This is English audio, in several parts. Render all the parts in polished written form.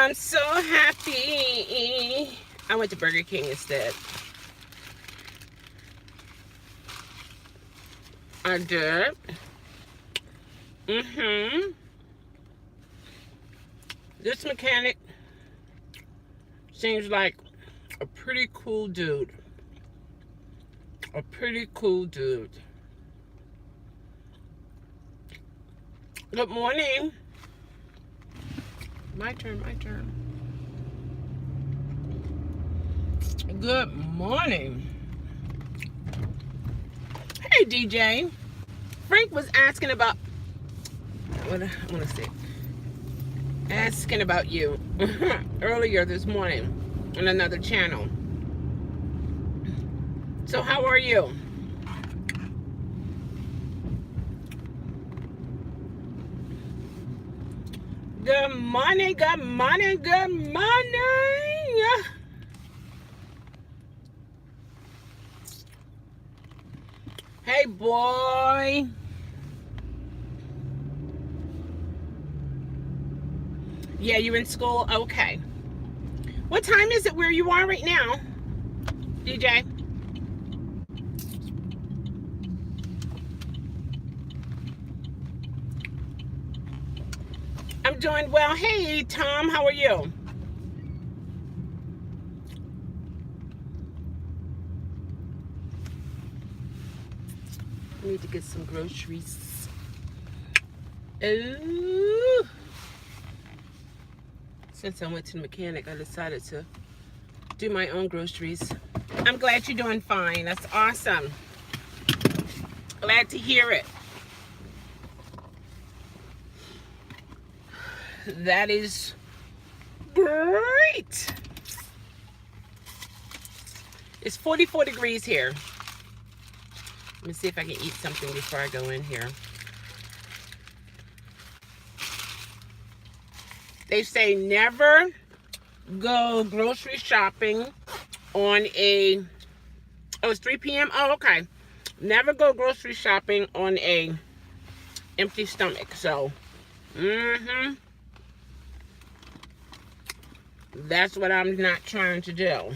I'm so happy. I went to Burger King instead. I did. This mechanic seems like a pretty cool dude. A pretty cool dude. Good morning. My turn. Good morning. Hey, DJ. Frank was asking about, what I want to say, asking about you earlier this morning on another channel. So how are you? Good morning, good morning, good morning. Hey, boy. Yeah, you in school? Okay. What time is it where you are right now, DJ? I'm doing well. Hey, Tom, how are you? I need to get some groceries. Ooh. Since I went to the mechanic, I decided to do my own groceries. I'm glad you're doing fine. That's awesome. Glad to hear it. That is great. It's 44 degrees here. Let me see if I can eat something before I go in here. They say never go grocery shopping on a, oh, it's 3 p.m.? Oh, okay. Never go grocery shopping on a empty stomach. So, that's what I'm not trying to do.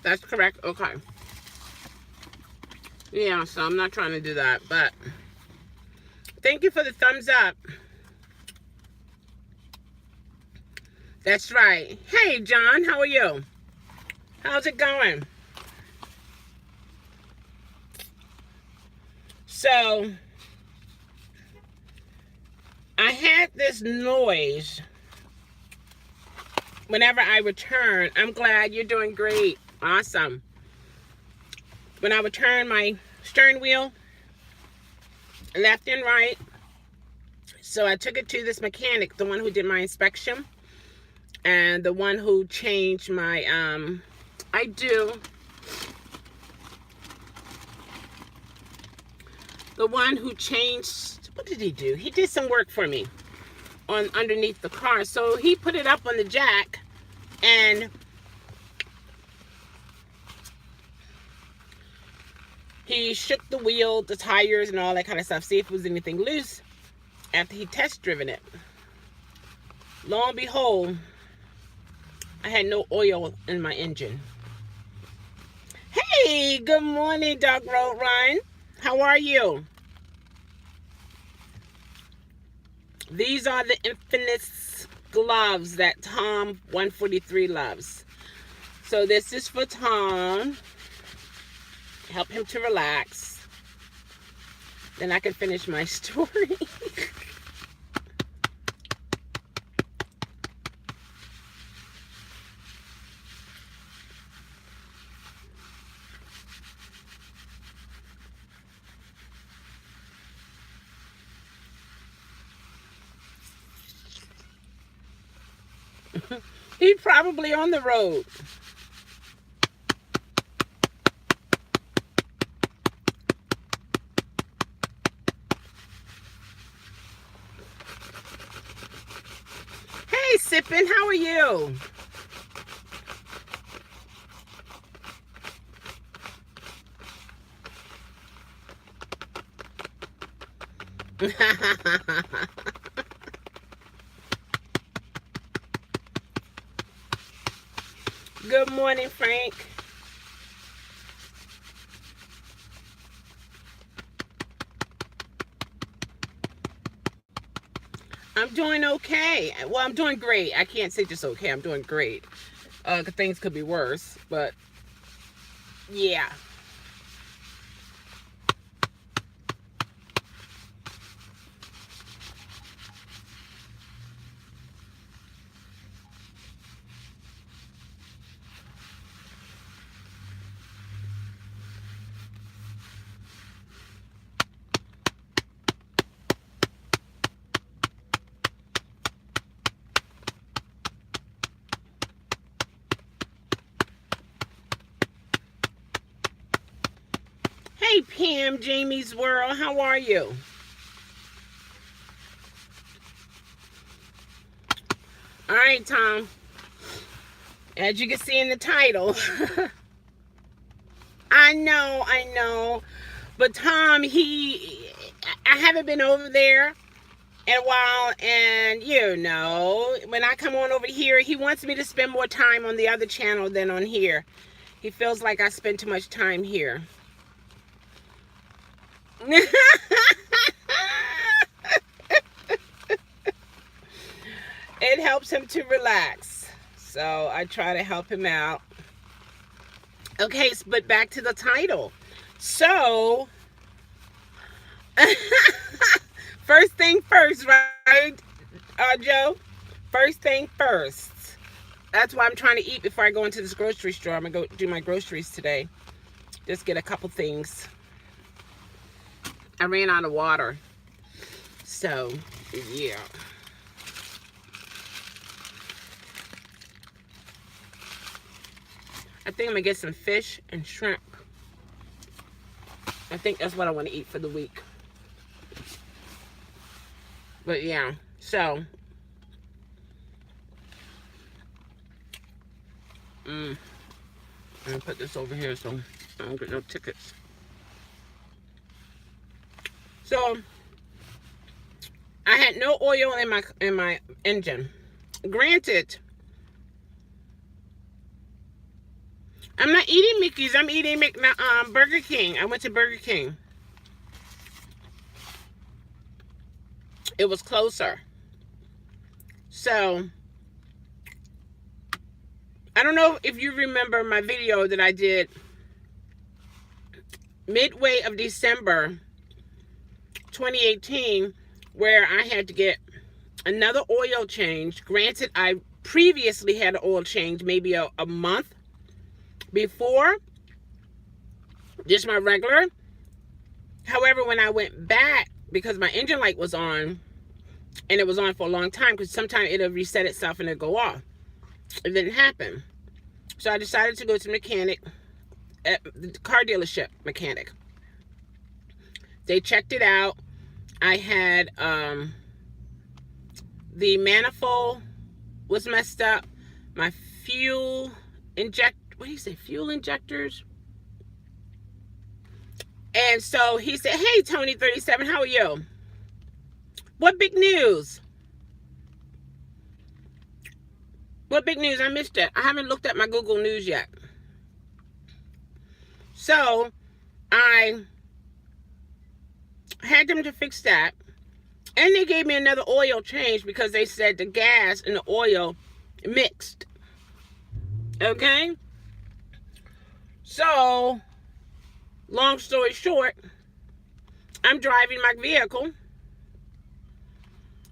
That's correct. Okay. Yeah, so I'm not trying to do that, but thank you for the thumbs up. That's right. Hey, John, how are you? How's it going? So, I had this noise whenever I return. I'm glad you're doing great. Awesome. When I would turn my steering wheel left and right, so I took it to this mechanic, the one who did my inspection, and the one who changed my, the one who changed, what did he do? He did some work for me on underneath the car. So he put it up on the jack, and he shook the wheel, the tires, and all that kind of stuff, see if there was anything loose after he test driven it. Lo and behold, I had no oil in my engine. Hey, good morning, Dog Road Run. How are you? These are the infamous gloves that Tom 143 loves. So this is for Tom. Help him to relax. Then I can finish my story. He's probably on the road. Hey, Sippin', how are you? Good morning, Frank. I'm doing okay. Well, I'm doing great. I can't say just okay. I'm doing great. Things could be worse, but yeah. Hey, Pam, Jamie's World. How are you? All right, Tom. As you can see in the title. I know. But Tom, I haven't been over there in a while. And, when I come on over here, he wants me to spend more time on the other channel than on here. He feels like I spend too much time here. It helps him to relax. So I try to help him out. Okay, but back to the title. So, first thing first, right, Joe? First thing first. That's why I'm trying to eat before I go into this grocery store. I'm going to go do my groceries today. Just get a couple things. I ran out of water. So, yeah. I think I'm going to get some fish and shrimp. I think that's what I want to eat for the week. But yeah, so. I'm going to put this over here so I don't get no tickets. So, I had no oil in my engine. Granted, I'm not eating Mickey's. I'm eating Burger King. I went to Burger King. It was closer. So, I don't know if you remember my video that I did midway of December 2018, where I had to get another oil change. Granted, I previously had an oil change maybe a month before, just my regular. However, when I went back, because my engine light was on, and it was on for a long time, because sometimes it'll reset itself and it'll go off. It didn't happen. So I decided to go to the mechanic, at the car dealership mechanic. They checked it out. I had the manifold was messed up. My fuel injectors. And so he said, "Hey, Tony 37, how are you? What big news? What big news? I missed it. I haven't looked at my Google News yet." So I had them to fix that. And they gave me another oil change because they said the gas and the oil mixed. Okay? So, long story short, I'm driving my vehicle.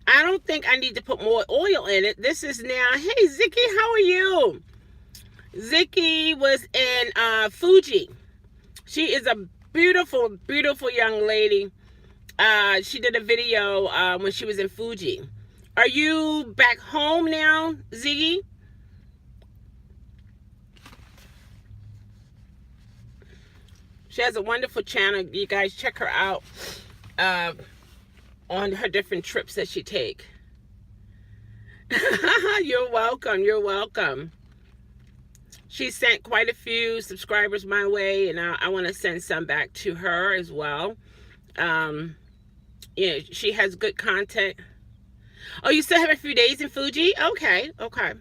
I don't think I need to put more oil in it. This is now, hey, Zicky, how are you? Zicky was in Fuji. She is a beautiful, beautiful young lady. She did a video when she was in Fuji. Are you back home now, Ziggy? She has a wonderful channel. You guys check her out on her different trips that she take. You're welcome. You're welcome. She sent quite a few subscribers my way, and I want to send some back to her as well. You know, she has good content. Oh, you still have a few days in Fuji? Okay, okay.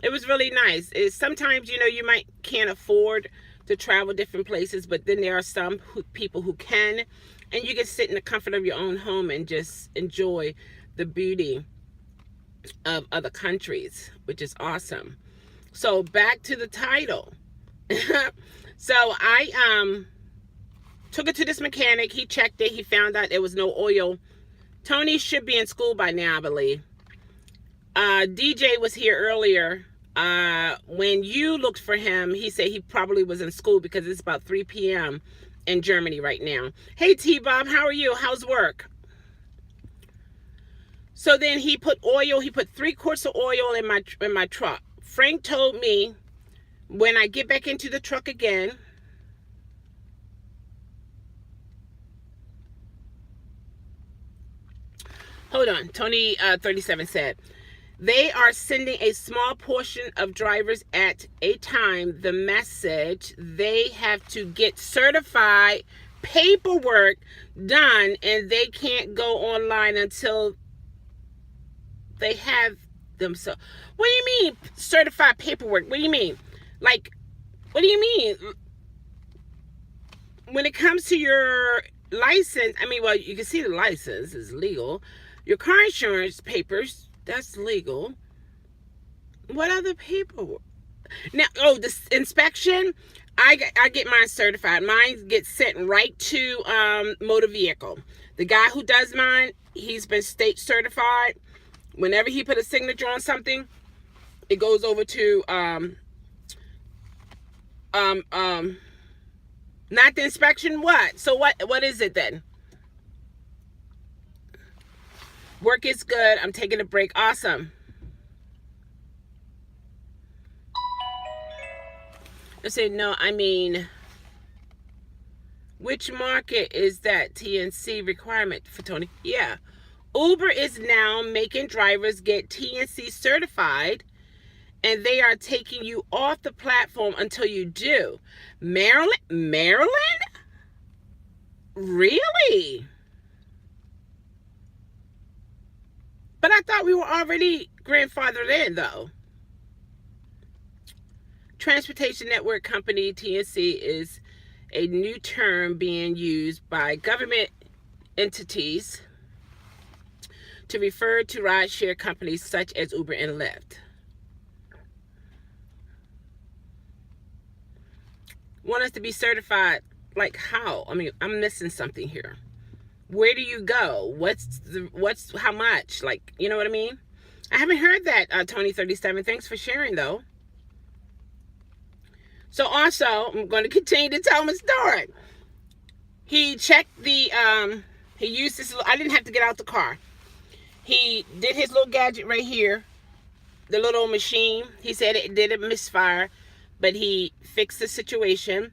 It was really nice. It's sometimes, you know, you might can't afford to travel different places, but then there are some people who can, and you can sit in the comfort of your own home and just enjoy the beauty of other countries, which is awesome. So back to the title. So I took it to this mechanic. He checked it. He found out there was no oil. Tony should be in school by now, I believe. DJ was here earlier. When you looked for him, he said he probably was in school because it's about 3 p.m. in Germany right now. Hey, T-Bob, how are you? How's work? So then he put oil. He put 3 quarts of oil in my truck. Frank told me when I get back into the truck again, hold on, Tony 37 said, they are sending a small portion of drivers at a time. The message, they have to get certified paperwork done, and they can't go online until they have them. So, what do you mean certified paperwork? What do you mean? Like, what do you mean? When it comes to your license, I mean, well, you can see the license is legal. Your car insurance papers, that's legal. What other paperwork? Now, oh, the inspection, I get mine certified. Mine gets sent right to motor vehicle. The guy who does mine, he's been state certified. Whenever he put a signature on something, it goes over to not the inspection. What? So what is it then? Work is good. I'm taking a break. Awesome. I say no, I mean, which market is that TNC requirement for Tony? Yeah. Uber is now making drivers get TNC certified, and they are taking you off the platform until you do. Maryland? Really? But I thought we were already grandfathered in, though. Transportation Network Company, TNC, is a new term being used by government entities to refer to rideshare companies such as Uber and Lyft. Want us to be certified, like how? I mean, I'm missing something here. Where do you go? What's how much? Like, you know what I mean? I haven't heard that, Tony 37. Thanks for sharing, though. So also, I'm going to continue to tell my story. He checked the, he used this, I didn't have to get out the car. He did his little gadget right here, the little machine. He said it didn't misfire, but he fixed the situation.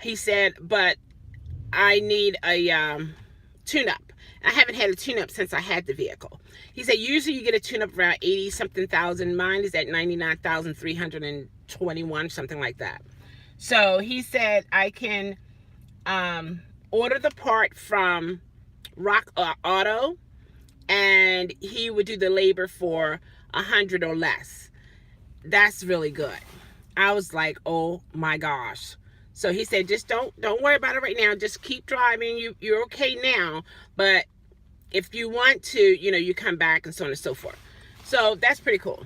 He said, but I need a tune-up. I haven't had a tune-up since I had the vehicle. He said, usually you get a tune-up around 80-something thousand. Mine is at 99,321, something like that. So he said, I can order the part from Rock Auto, and he would do the labor for $100 or less. That's really good. I was like, oh my gosh. So he said, just don't worry about it right now. Just keep driving. You're okay now. But if you want to, you know, you come back and so on and so forth. So that's pretty cool.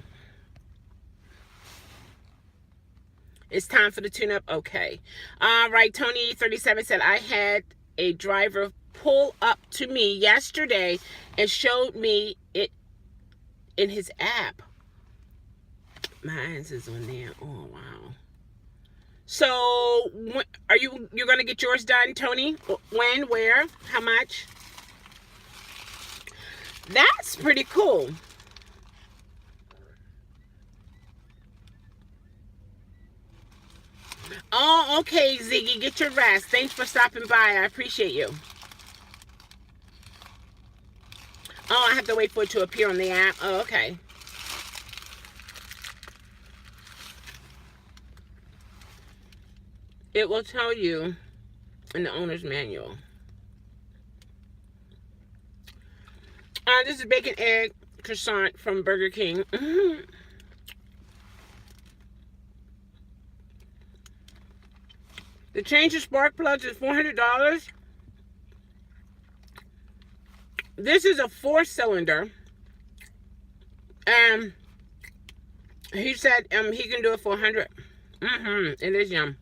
It's time for the tune-up. Okay. All right. Tony 37 said, I had a driver pull up to me yesterday and showed me it in his app. Mine is on there. Oh, wow. So, you're going to get yours done, Tony? When, where, how much? That's pretty cool. Oh, okay, Ziggy, get your rest. Thanks for stopping by. I appreciate you. Oh, I have to wait for it to appear on the app. Oh, okay. It will tell you in the owner's manual. This is bacon egg croissant from Burger King. The change of spark plugs is $400. This is a 4-cylinder. And he said he can do it for $100. It is yum.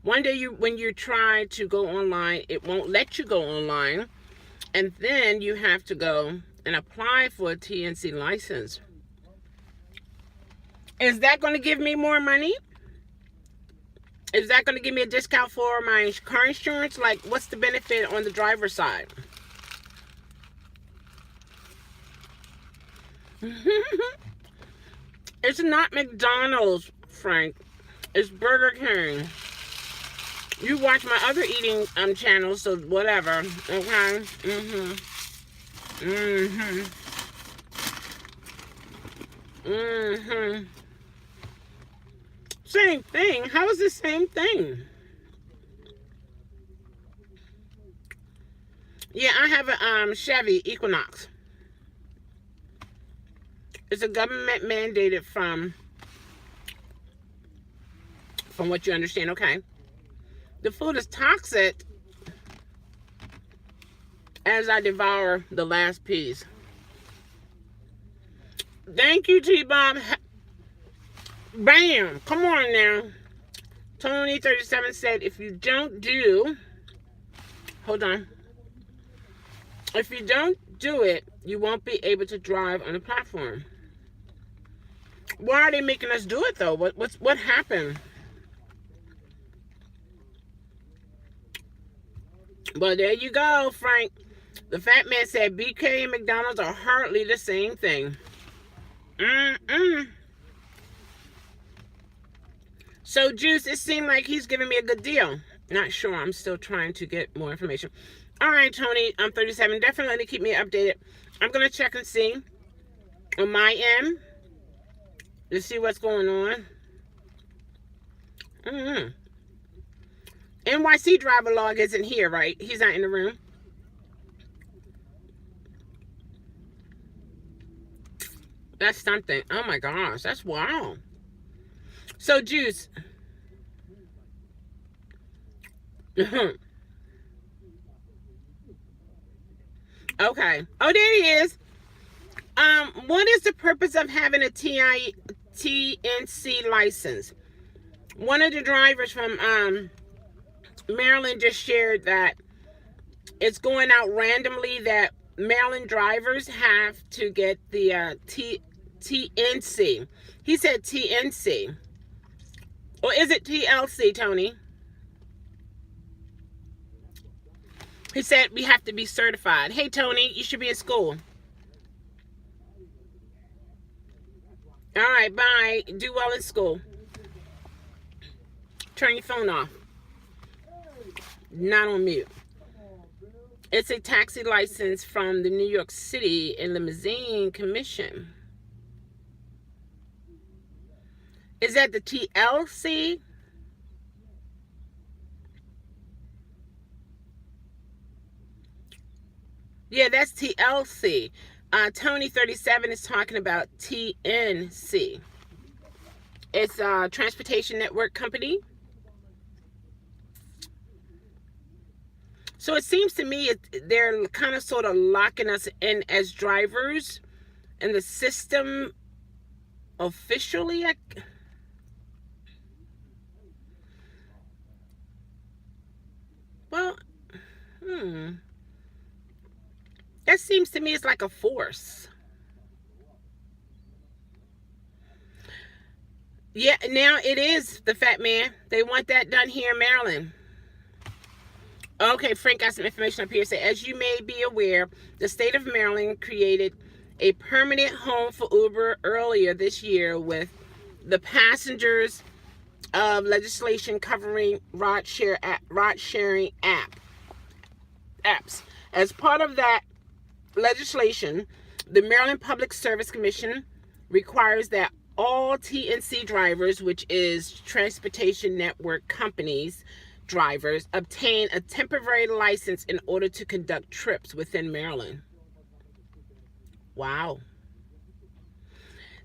One day when you try to go online, it won't let you go online. And then you have to go and apply for a TNC license. Is that going to give me more money? Is that going to give me a discount for my car insurance? Like, what's the benefit on the driver's side? It's not McDonald's, Frank. It's Burger King. You watch my other eating channels, so whatever. Okay? Same thing. How is the same thing? Yeah, I have a Chevy Equinox. It's a government mandated from what you understand. Okay. The food is toxic as I devour the last piece. Thank you, T-Bob. Bam! Come on now. Tony37 said, if you don't do... Hold on. If you don't do it, you won't be able to drive on the platform. Why are they making us do it, though? What happened? Well, there you go, Frank. The fat man said BK and McDonald's are hardly the same thing. So, Juice, it seemed like he's giving me a good deal. Not sure. I'm still trying to get more information. All right, Tony, I'm 37. Definitely keep me updated. I'm going to check and see on my end to see what's going on. NYC driver log isn't here, right? He's not in the room. That's something. Oh my gosh, that's wild. So, Juice. Okay. Oh, there he is. What is the purpose of having a TNC license? One of the drivers from Maryland just shared that it's going out randomly that Maryland drivers have to get the TNC. He said TNC. Or is it TLC, Tony? He said we have to be certified. Hey, Tony, you should be in school. All right, bye. Do well in school. Turn your phone off. Not on mute. It's a taxi license from the New York City and Limousine Commission. Is that the TLC? Yeah, that's TLC. Tony37 is talking about TNC. It's a transportation network company. So it seems to me they're kind of sort of locking us in as drivers in the system officially. Well, that seems to me it's like a force. Yeah, now it is the fat man. They want that done here in Maryland. Okay, Frank got some information up here. So, as you may be aware, the state of Maryland created a permanent home for Uber earlier this year with the passengers of legislation covering ride-sharing apps. As part of that legislation, the Maryland Public Service Commission requires that all TNC drivers, which is transportation network companies drivers, obtain a temporary license in order to conduct trips within Maryland. Wow.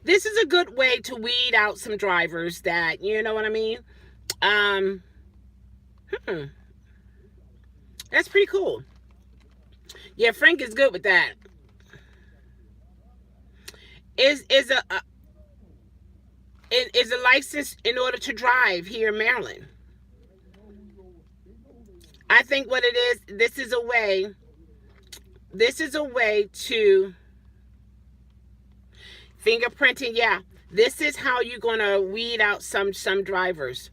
This is a good way to weed out some drivers that, you know what I mean? Um, hmm, that's pretty cool. Yeah, Frank is good with that. Is is a license in order to drive here in Maryland. I think what it is, this is a way. This is a way to fingerprinting. Yeah, this is how you're gonna weed out some drivers.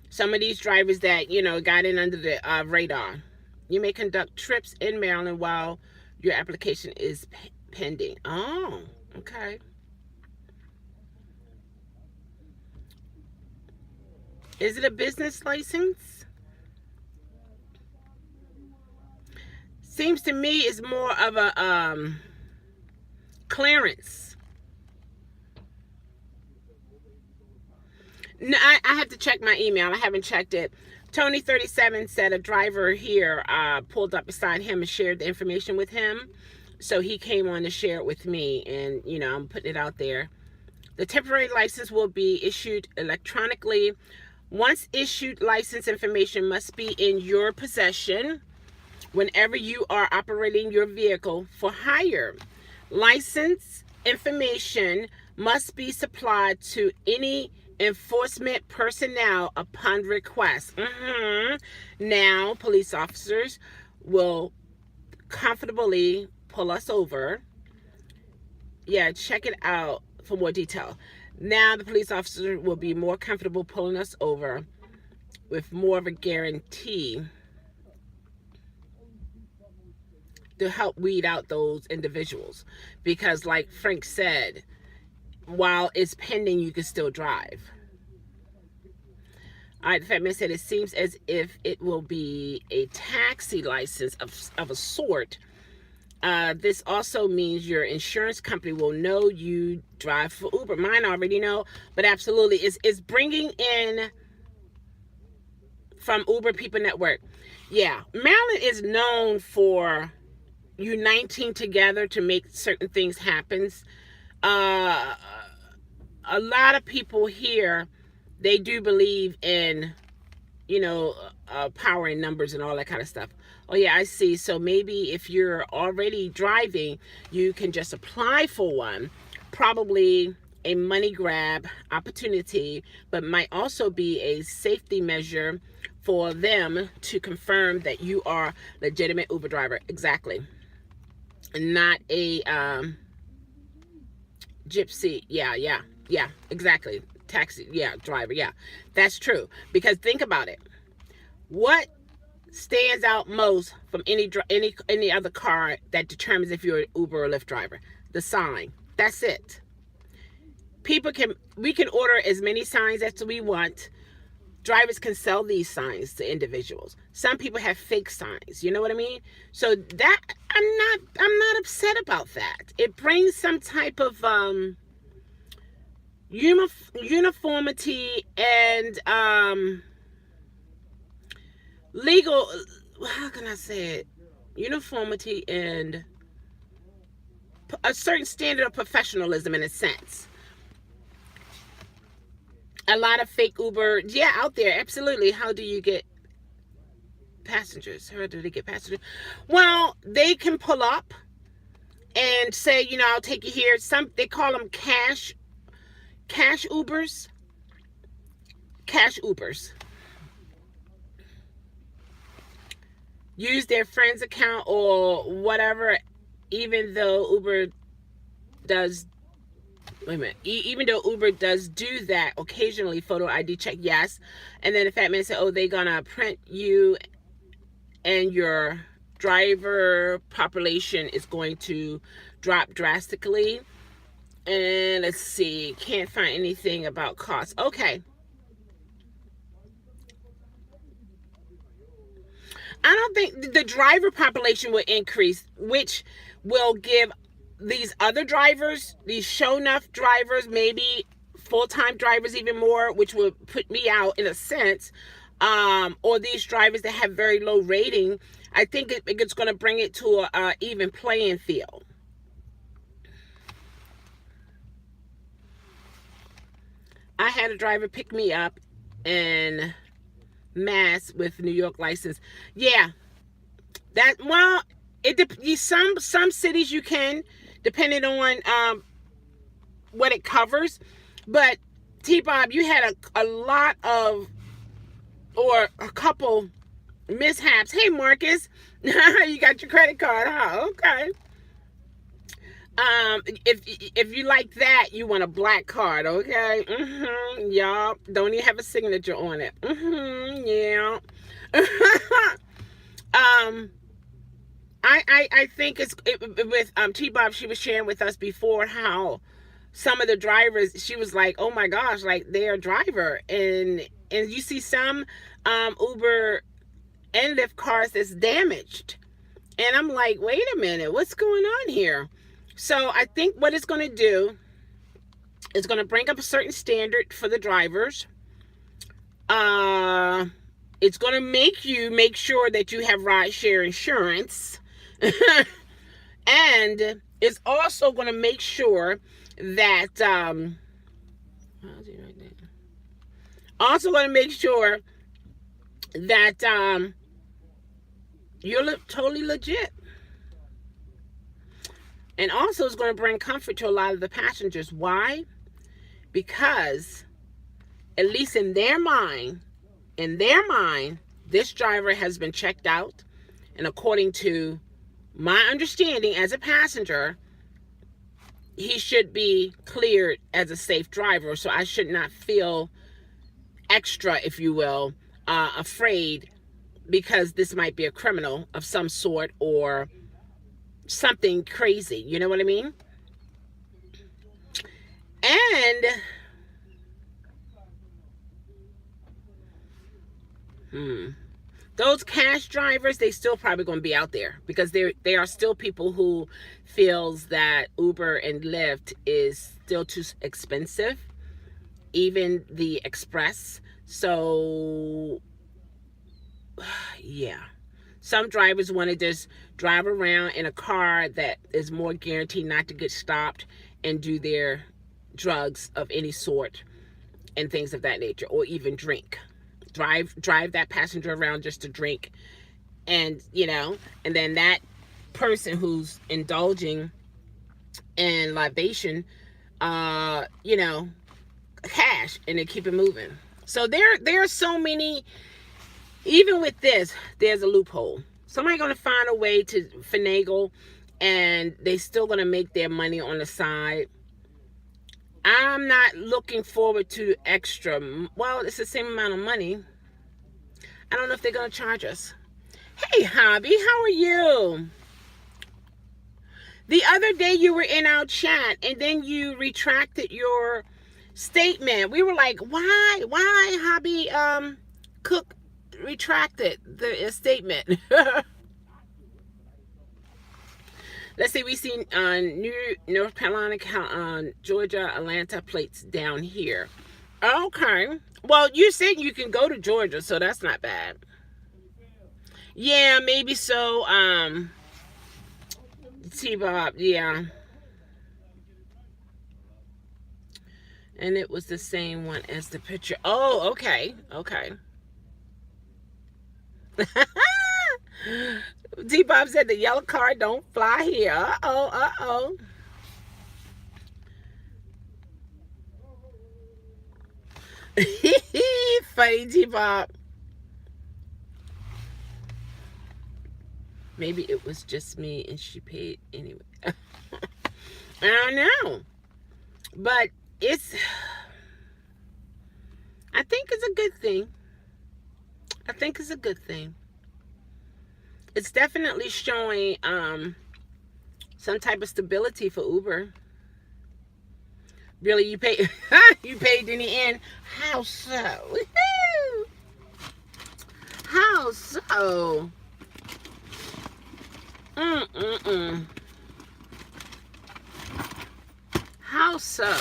Some of these drivers that got in under the radar. You may conduct trips in Maryland while your application is pending. Oh, okay. Is it a business license? Seems to me it's more of a clearance. No, I have to check my email. I haven't checked it. Tony37 said a driver here pulled up beside him and shared the information with him. So he came on to share it with me, and I'm putting it out there. The temporary license will be issued electronically. Once issued, license information must be in your possession whenever you are operating your vehicle for hire. License information must be supplied to any enforcement personnel upon request. Now, police officers will comfortably pull us over. Yeah, check it out for more detail. Now, the police officer will be more comfortable pulling us over with more of a guarantee to help weed out those individuals. Because like Frank said, while it's pending, you can still drive. All right, the fat man said it seems as if it will be a taxi license of a sort. This also means your insurance company will know you drive for Uber. Mine already know, but absolutely, it's bringing in from Uber People Network. Yeah, Maryland is known for uniting together to make certain things happen. A lot of people here, they do believe in, power in numbers and all that kind of stuff. Oh yeah, I see. So maybe if you're already driving, you can just apply for one. Probably a money grab opportunity, but might also be a safety measure for them to confirm that you are legitimate Uber driver. Exactly. Not a gypsy. Yeah, exactly. Taxi, yeah, driver, yeah. That's true. Because think about it. What stands out most from any other car that determines if you're an Uber or Lyft driver? The sign. That's it. We can order as many signs as we want. Drivers can sell these signs to individuals. Some people have fake signs. You know what I mean? So that I'm not upset about that. It brings some type of uniformity and legal, how can I say it? Uniformity and a certain standard of professionalism in a sense. A lot of fake Uber, yeah, out there, absolutely. How do you get passengers? How do they get passengers? Well, they can pull up and say, I'll take you here. They call them cash Ubers. Cash Ubers. Use their friend's account or whatever, even though Uber does do that occasionally. Photo ID check, yes. And then the fat man said, they're gonna print you, and your driver population is going to drop drastically. And let's see, can't find anything about costs. Okay. I don't think the driver population will increase, which will give these other drivers, these show enough drivers, maybe full-time drivers even more, which would put me out in a sense, or these drivers that have very low rating. I think it's going to bring it to a even playing field. I had a driver pick me up in Mass with New York license. Yeah, that, well, some cities you can, depending on what it covers. But T-Bob, you had a lot of, or a couple mishaps. Hey, Marcus, you got your credit card, huh? Okay. If you like that, you want a black card, okay? Y'all don't even have a signature on it. Yeah. um, I think with T-Bob, she was sharing with us before how some of the drivers, she was like, oh my gosh, like they're a driver, and you see some Uber and Lyft cars that's damaged, and I'm like, wait a minute, what's going on here? So I think what it's going to do is going to bring up a certain standard for the drivers. It's going to make sure that you have rideshare insurance. And it's also going to make sure that you're totally legit. And also it's going to bring comfort to a lot of the passengers. Why? Because at least in their mind, this driver has been checked out, and according to my understanding as a passenger, he should be cleared as a safe driver. So I should not feel extra, if you will, afraid, because this might be a criminal of some sort or something crazy. You know what I mean? And those cash drivers, they still probably going to be out there, because they are still people who feels that Uber and Lyft is still too expensive, even the express. So yeah, some drivers want to just drive around in a car that is more guaranteed not to get stopped and do their drugs of any sort and things of that nature, or even drink. Drive that passenger around just to drink, and and then that person who's indulging in libation, cash, and they keep it moving. So there are so many. Even with this, there's a loophole. Somebody's gonna find a way to finagle, and they still gonna make their money on the side. I'm not looking forward to extra. Well, it's the same amount of money. I don't know if they're going to charge us. Hey, Hobby, how are you? The other day you were in our chat, and then you retracted your statement. We were like, why, Hobby Cook retracted the statement? Let's see, we see North Carolina, Georgia, Atlanta plates down here. Okay. Well, you said you can go to Georgia, so that's not bad. Yeah, maybe so. T-Bob, yeah. And it was the same one as the picture. Oh, okay. Okay. T-Bob said the yellow car don't fly here. Uh-oh. Funny, T-Bob. Maybe it was just me and she paid anyway. I don't know. But I think it's a good thing. It's definitely showing some type of stability for Uber. Really, you paid in the end. How so? Woo-hoo! How so? How so?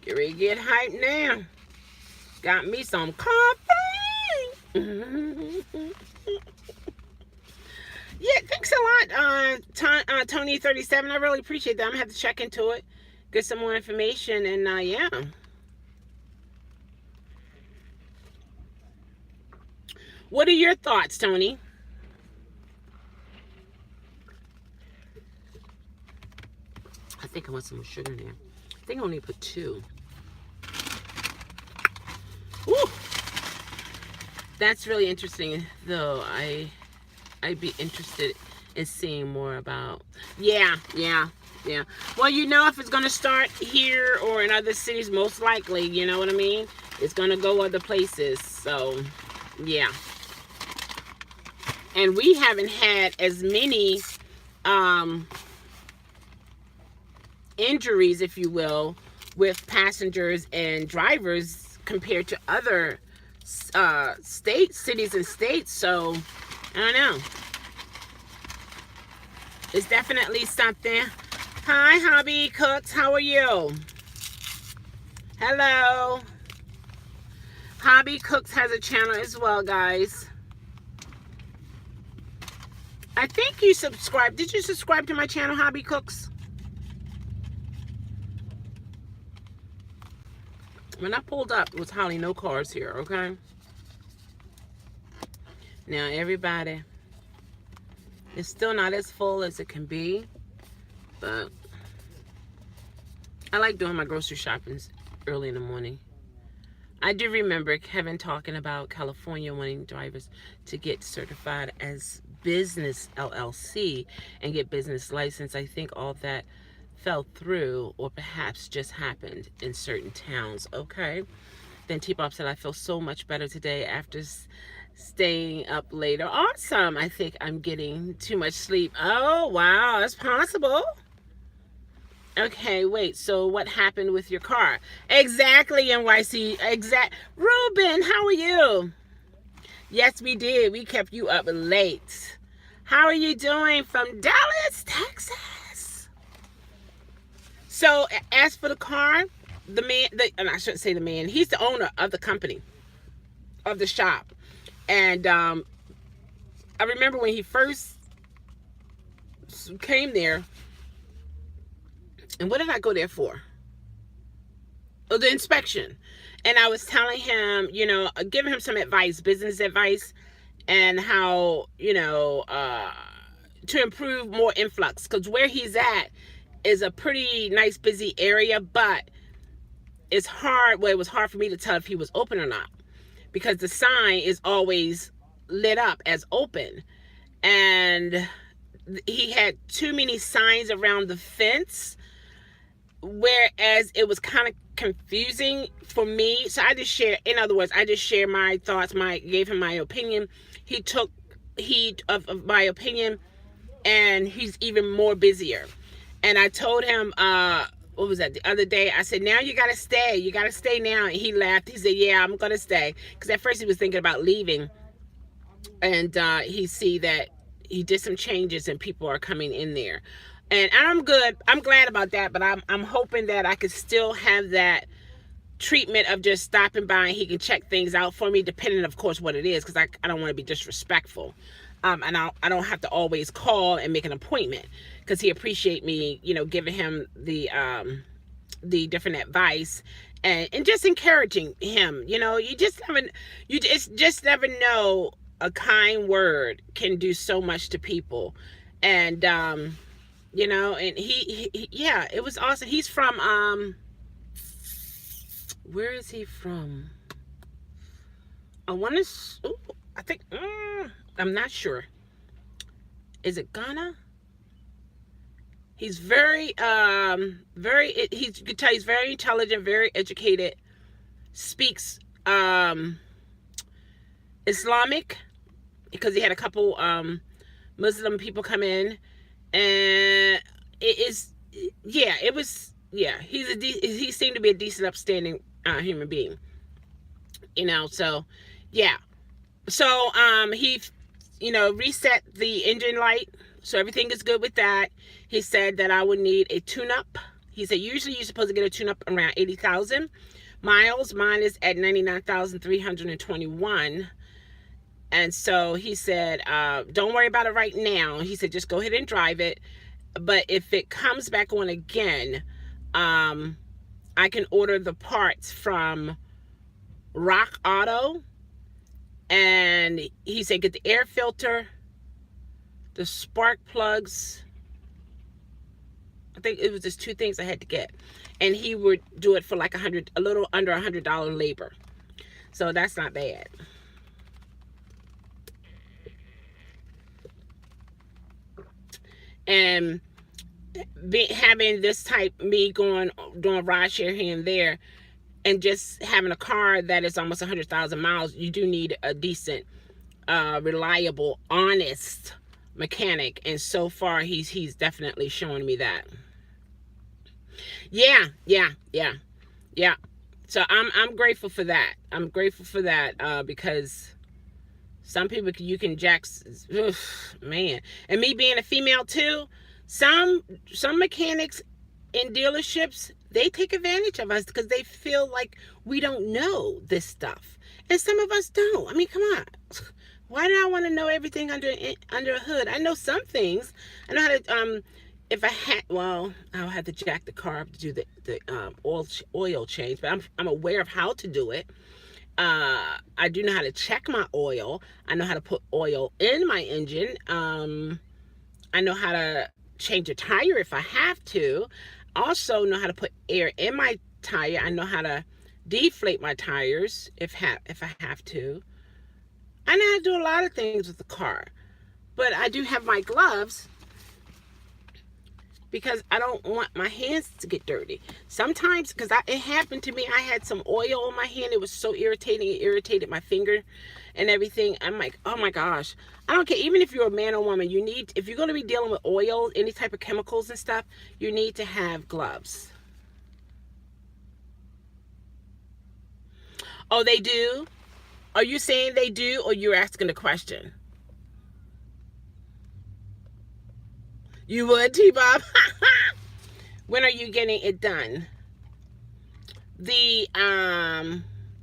Get ready to get hyped now. Got me some coffee. Yeah, thanks a lot, Tony37. I really appreciate that. I'm gonna have to check into it, get some more information, and yeah. What are your thoughts, Tony? I think I want some more sugar in there. I think I only put 2. Ooh, that's really interesting, though. I'd be interested in seeing more about. Yeah. Well, you know, if it's gonna start here or in other cities, most likely, you know what I mean? It's gonna go other places. So, yeah. And we haven't had as many injuries, if you will, with passengers and drivers compared to other cities and states. So I don't know. It's definitely something. Hi, Hobby Cooks. How are you? Hello. Hobby Cooks has a channel as well, guys. I think you subscribed. Did you subscribe to my channel, Hobby Cooks? When I pulled up, it was hardly no cars here, okay? Now, everybody, it's still not as full as it can be, but I like doing my grocery shoppings early in the morning. I do remember Kevin talking about California wanting drivers to get certified as business LLC and get business license. I think all that fell through, or perhaps just happened in certain towns. Okay. Then T-Bob said, I feel so much better today after staying up later. Awesome. I think I'm getting too much sleep. Oh, wow. That's possible. Okay, wait. So what happened with your car? Exactly, NYC. Ruben, how are you? Yes, we did. We kept you up late. How are you doing from Dallas, Texas? So as for the car, the man, and I shouldn't say the man, he's the owner of the company, of the shop. And I remember when he first came there, and what did I go there for? Oh, the inspection. And I was telling him, you know, giving him some advice, business advice, and how, you know, to improve more influx. Because where he's at is a pretty nice, busy area, but it's hard. Well, it was hard for me to tell if he was open or not, because the sign is always lit up as open. And he had too many signs around the fence, whereas it was kind of confusing for me. So I just share, in other words, I just share my thoughts, gave him my opinion. He took heed of my opinion, and he's even more busier. And I told him, what was that, the other day, I said, now you gotta stay. You gotta stay now. And he laughed. He said, yeah, I'm gonna stay. Because at first he was thinking about leaving. And he see that he did some changes and people are coming in there. And I'm good. I'm glad about that. But I'm hoping that I could still have that treatment of just stopping by and he can check things out for me, depending, of course, what it is, because I don't want to be disrespectful. And I don't have to always call and make an appointment, because he appreciate me, you know, giving him the different advice and just encouraging him. You know, you just never know. A kind word can do so much to people. And you know, and he yeah, it was awesome. He's from where is he from? I think I'm not sure. Is it Ghana? He's very you can tell he's very intelligent, very educated, speaks Islamic, because he had a couple Muslim people come in, and he seemed to be a decent, upstanding human being, you know. So yeah, so he, you know, reset the engine light, so everything is good with that. He said that I would need a tune-up He said, usually you're supposed to get a tune-up around 80,000 miles. Mine is at 99,321. And so he said, don't worry about it right now. He said, just go ahead and drive it. But if it comes back on again, I can order the parts from Rock Auto. And he said, get the air filter, the spark plugs. I think it was just 2 things I had to get. And he would do it for like a little under $100 labor. So that's not bad. And having this type, me doing ride share here and there, and just having a car that is almost 100,000 miles, you do need a decent, reliable, honest mechanic. And so far, he's definitely showing me that. Yeah. So I'm grateful for that. I'm grateful for that, because some people you can jack, man. And me being a female too, some mechanics in dealerships, they take advantage of us because they feel like we don't know this stuff. And some of us don't. I mean, come on. Why do I want to know everything under a hood? I know some things. I know how to, if I had, well, I'll have to jack the car up to do the oil change, but I'm aware of how to do it. I do know how to check my oil. I know how to put oil in my engine. I know how to change a tire if I have to. Also know how to put air in my tire. I know how to deflate my tires if I have to. I know how to do a lot of things with the car. But I do have my gloves because I don't want my hands to get dirty. Sometimes, because it happened to me, I had some oil on my hand. It was so irritating. It irritated my finger and everything. I'm like, oh my gosh. I don't care. Even if you're a man or woman, if you're going to be dealing with oil, any type of chemicals and stuff, you need to have gloves. Oh, they do? Are you saying they do, or you're asking a question? You would, T-Bob? When are you getting it done? The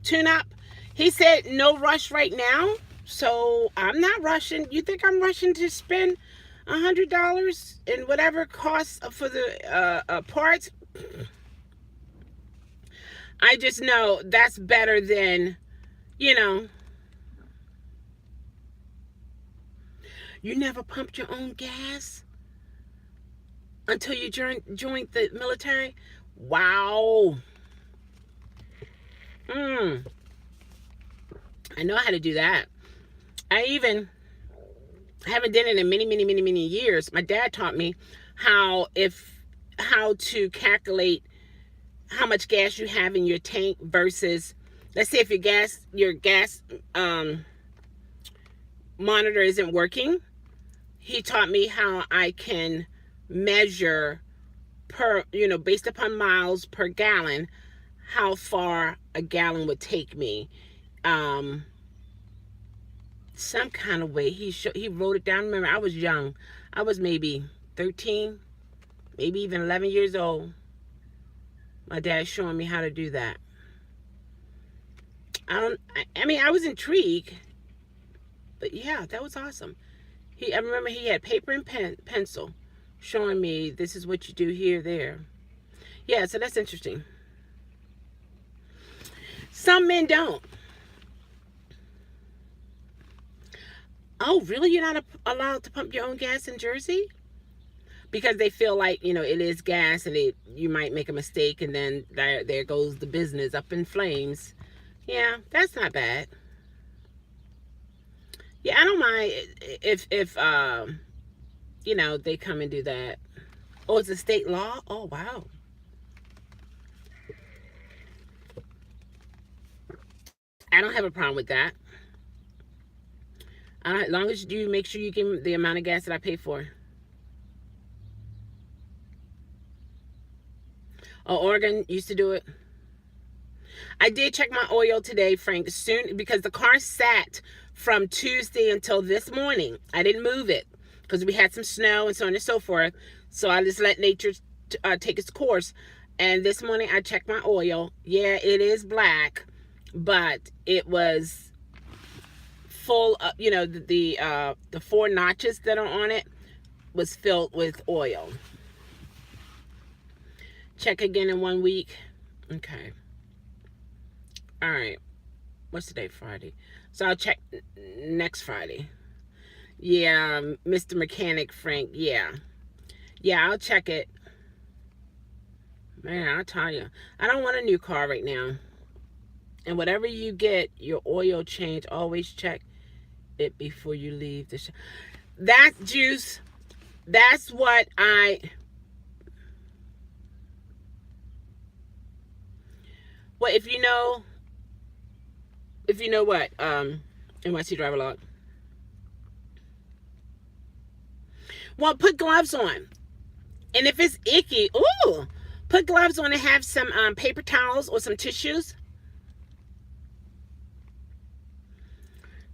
tune-up, he said no rush right now. So I'm not rushing. You think I'm rushing to spend $100 in whatever costs for the parts? I just know that's better than, you never pumped your own gas until you joined the military? Wow. I know how to do that. I haven't done it in many years. My dad taught me how to calculate how much gas you have in your tank versus, let's say if your gas monitor isn't working. He taught me how I can measure based upon miles per gallon, how far a gallon would take me. Some kind of way. He wrote it down. Remember, I was young. I was maybe 13, maybe even 11 years old. My dad showing me how to do that. I was intrigued. But yeah, that was awesome. I remember he had paper and pencil showing me this is what you do here, there. Yeah, so that's interesting. Some men don't. Oh, really? You're not allowed to pump your own gas in Jersey? Because they feel like, it is gas and you might make a mistake and then there goes the business up in flames. Yeah, that's not bad. Yeah, I don't mind if they come and do that. Oh, it's a state law? Oh, wow. I don't have a problem with that. As long as you make sure you give me the amount of gas that I pay for. Oh, Oregon used to do it. I did check my oil today, Frank, soon, because the car sat from Tuesday until this morning. I didn't move it because we had some snow and so on and so forth. So I just let nature take its course. And this morning I checked my oil. Yeah, it is black, but it was full of, you know, the 4 notches that are on it was filled with oil. Check again in 1 week. Okay. All right. What's today? Friday. So I'll check next Friday. Yeah, Mr. Mechanic Frank. Yeah. Yeah, I'll check it. Man, I'll tell you. I don't want a new car right now. And whatever you get, your oil change, always check it before you leave the shop. That juice, that's what well, if you know what, NYC driver log. Well, put gloves on. And if it's icky, ooh, put gloves on and have some paper towels or some tissues.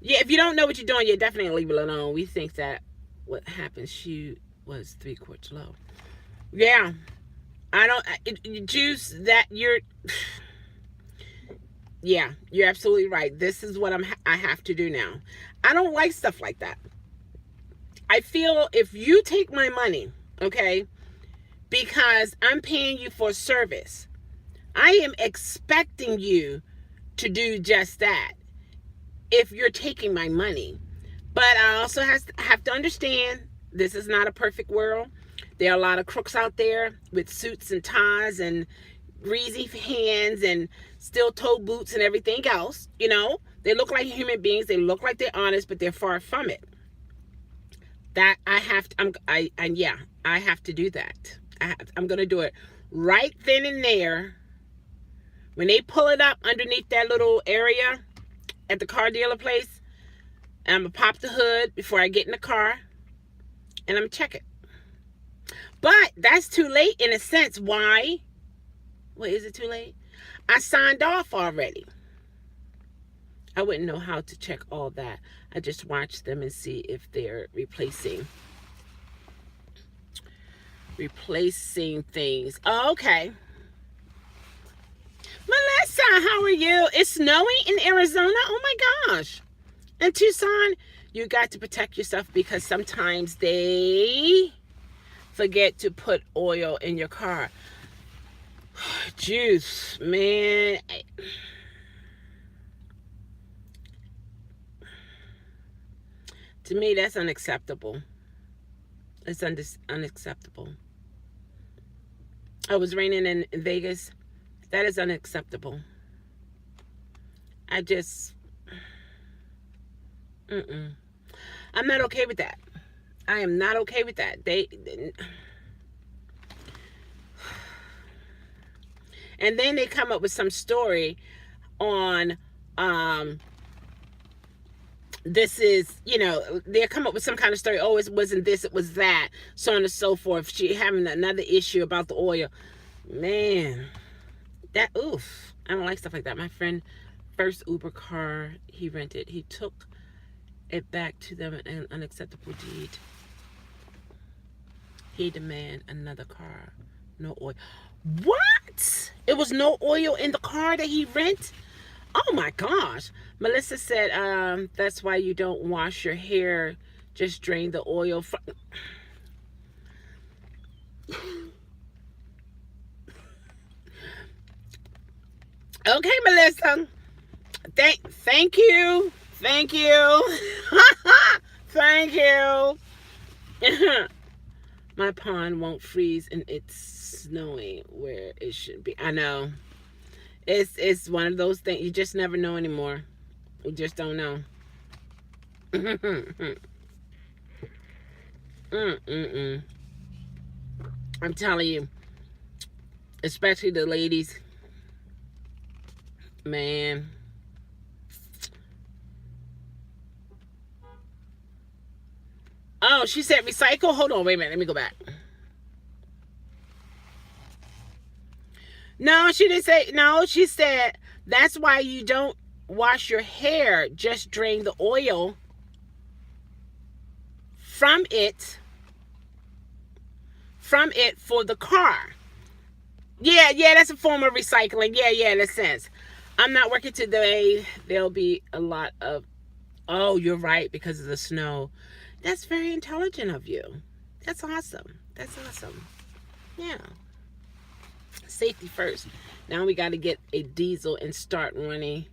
Yeah, if you don't know what you're doing, you definitely leave it alone. We think that what happened, she was 3 quarts low. Yeah. I don't, juice that you're, yeah, you're absolutely right. This is what I have to do now. I don't like stuff like that. I feel if you take my money, okay, because I'm paying you for service, I am expecting you to do just that if you're taking my money. But I also have to understand this is not a perfect world. There are a lot of crooks out there with suits and ties and greasy hands and steel-toe boots and everything else. You know, they look like human beings. They look like they're honest, but they're far from it. That I have to, I have to do that. I'm going to do it right then and there. When they pull it up underneath that little area at the car dealer place, I'm going to pop the hood before I get in the car, and I'm going to check it. But that's too late in a sense. Why? What, is it too late? I signed off already. I wouldn't know how to check all that. I just watch them and see if they're replacing things. Oh, okay. Melissa, how are you? It's snowing in Arizona? Oh my gosh. In Tucson, you got to protect yourself because sometimes they forget to put oil in your car. Juice, man. To me, that's unacceptable. It's unacceptable. It was raining in Vegas. That is unacceptable. I just... I'm not okay with that. I am not okay with that. And then they come up with some story on... this is, you know, they'll come up with some kind of story. Oh, it wasn't this, it was that, so on and so forth. She having another issue about the oil. Man, that, oof. I don't like stuff like that. My friend, first Uber car he rented, he took it back to them an unacceptable deed. He demand another car. No oil. What? It was no oil in the car that he rent? Oh my gosh. Melissa said, that's why you don't wash your hair. Just drain the oil from... Okay, Melissa. Thank you. Thank you. Thank you. My pond won't freeze and it's snowing where it should be. I know. It's one of those things. You just never know anymore. You just don't know. I'm telling you. Especially the ladies. Man. Oh, she said recycle? Hold on, wait a minute. Let me go back. No, she didn't say, no, she said, that's why you don't wash your hair. Just drain the oil from it from it for the car. Yeah, that's a form of recycling. Yeah, in a sense. I'm not working today. There'll be a lot of, oh, you're right, because of the snow. That's very intelligent of you. That's awesome. That's awesome. Yeah. Safety first. Now we got to get a diesel and start running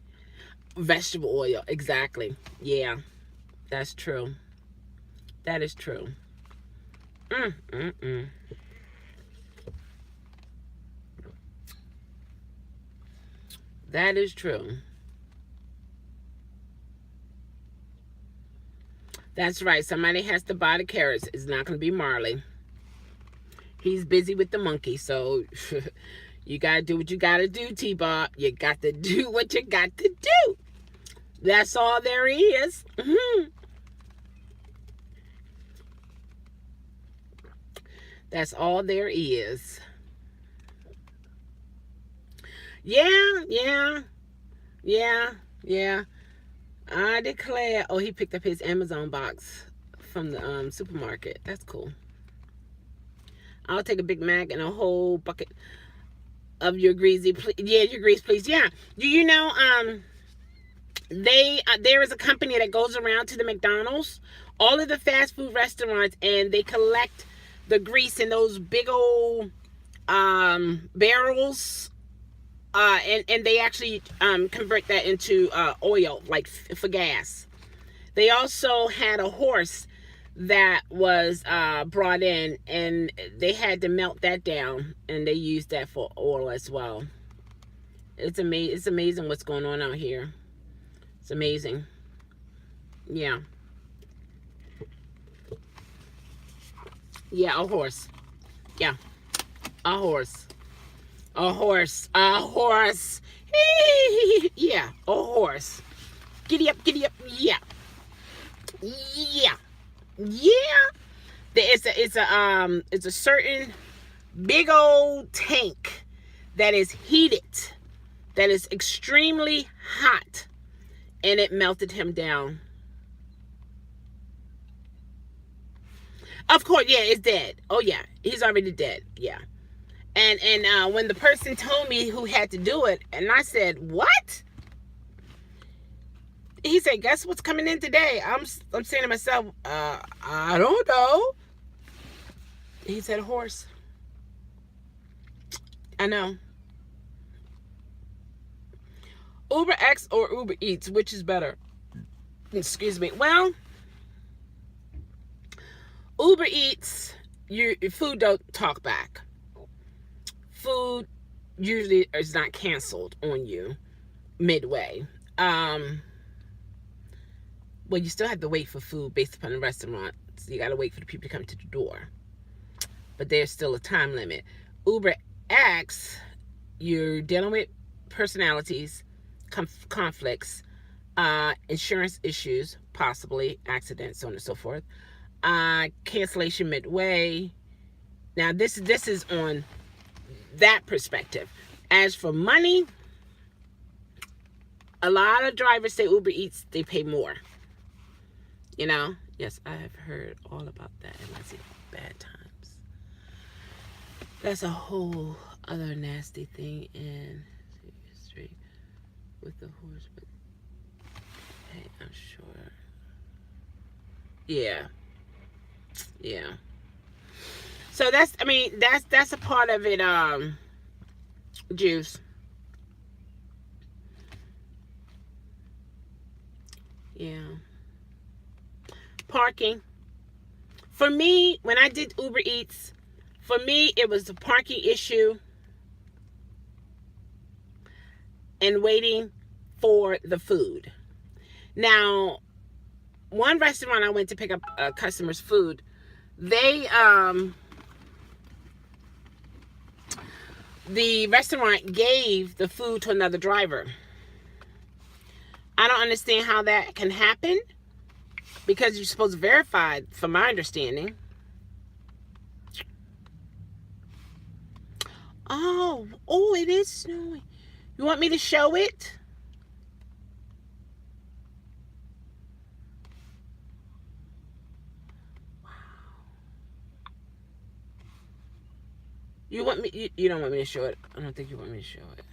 vegetable oil. Exactly. Yeah, that's true. That is true. Mm, mm, mm. That is true. That's right. Somebody has to buy the carrots. It's not going to be Marley. He's busy with the monkey. So you got to do what you got to do, T-Bob. You got to do what you got to do. That's all there is. Mm-hmm. That's all there is. Yeah. I declare. Oh, he picked up his Amazon box from the supermarket. That's cool. I'll take a Big Mac and a whole bucket of your greasy, please. Yeah, your grease, please. Yeah. Do you know, there is a company that goes around to the McDonald's, all of the fast food restaurants, and they collect the grease in those big old barrels, and they actually convert that into oil, like for gas. They also had a horse that was brought in, and they had to melt that down, and they used that for oil as well. It's amazing. It's amazing what's going on out here. It's amazing. Yeah. Yeah, a horse. Yeah, a horse. A horse. A horse. Yeah, a horse. Giddy up, giddy up. Yeah. Yeah. Yeah. It's a certain big old tank that is heated, that is extremely hot, and it melted him down. Of course, yeah, it's dead. Oh yeah, he's already dead. Yeah. And when the person told me who had to do it, and I said, "What?" He said, "Guess what's coming in today?" I'm saying to myself, I don't know. He said, "A horse." I know. Uber X or Uber Eats, which is better? Excuse me. Well, Uber Eats, your food don't talk back. Food usually is not canceled on you midway. Well, you still have to wait for food based upon the restaurant. So you got to wait for the people to come to the door. But there's still a time limit. Uber X, you're dealing with personalities, conflicts, insurance issues, possibly accidents, so on and so forth. Cancellation midway. Now, this is on that perspective. As for money, a lot of drivers say Uber Eats, they pay more. You know? Yes, I have heard all about that, and I see bad times. That's a whole other nasty thing in history with the horse, but hey, I'm sure. Yeah. So that's a part of it, Juice. Yeah. Parking. For me, when I did Uber Eats, for me, it was the parking issue and waiting for the food. Now, one restaurant I went to pick up a customer's food, the restaurant gave the food to another driver. I don't understand how that can happen, because you're supposed to verify, from my understanding. Oh, it is snowing. You want me to show it? You want me? You don't want me to show it. I don't think you want me to show it.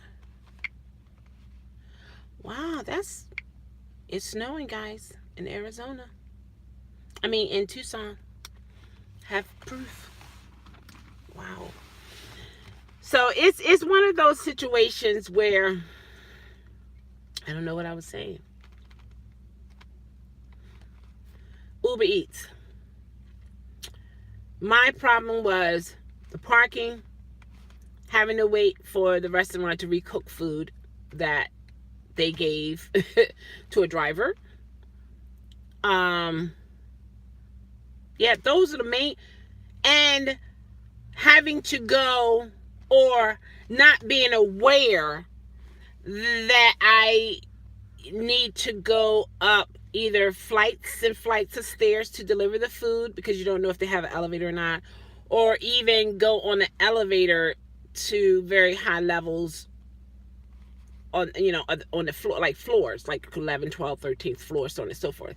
Wow, it's snowing, guys, in Arizona. I mean, in Tucson. Have proof. Wow. So it's one of those situations where I don't know what I was saying. Uber Eats. My problem was the parking, having to wait for the restaurant to recook food that they gave to a driver. Yeah, those are the main, and having to go or not being aware that I need to go up either flights and flights of stairs to deliver the food because you don't know if they have an elevator or not, or even go on the elevator to very high levels on, you know, on the floor, like floors, like 11, 12, 13th floor, so on and so forth.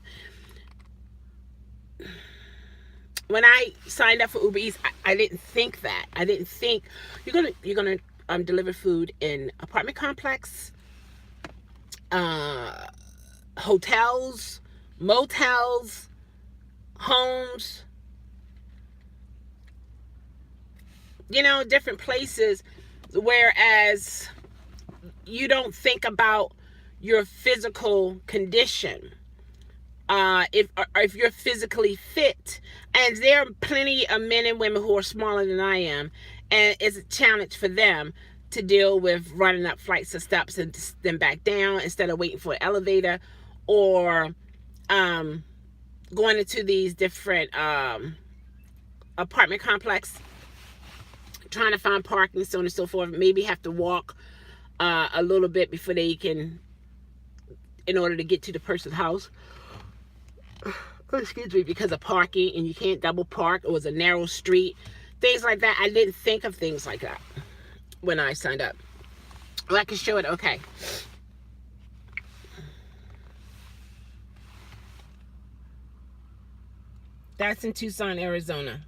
When I signed up for Uber Eats, I didn't think that. I didn't think you're gonna deliver food in apartment complex, hotels, motels, homes, you know, different places. Whereas you don't think about your physical condition. If you're physically fit, and there are plenty of men and women who are smaller than I am, and it's a challenge for them to deal with running up flights of steps and then back down instead of waiting for an elevator, or going into these different apartment complex, trying to find parking, so on and so forth. Maybe have to walk a little bit before they can, in order to get to the person's house. Excuse me, because of parking, and you can't double park, or it's a narrow street, things like that. I didn't think of things like that when I signed up. Well, I can show it. Okay. That's in Tucson, Arizona.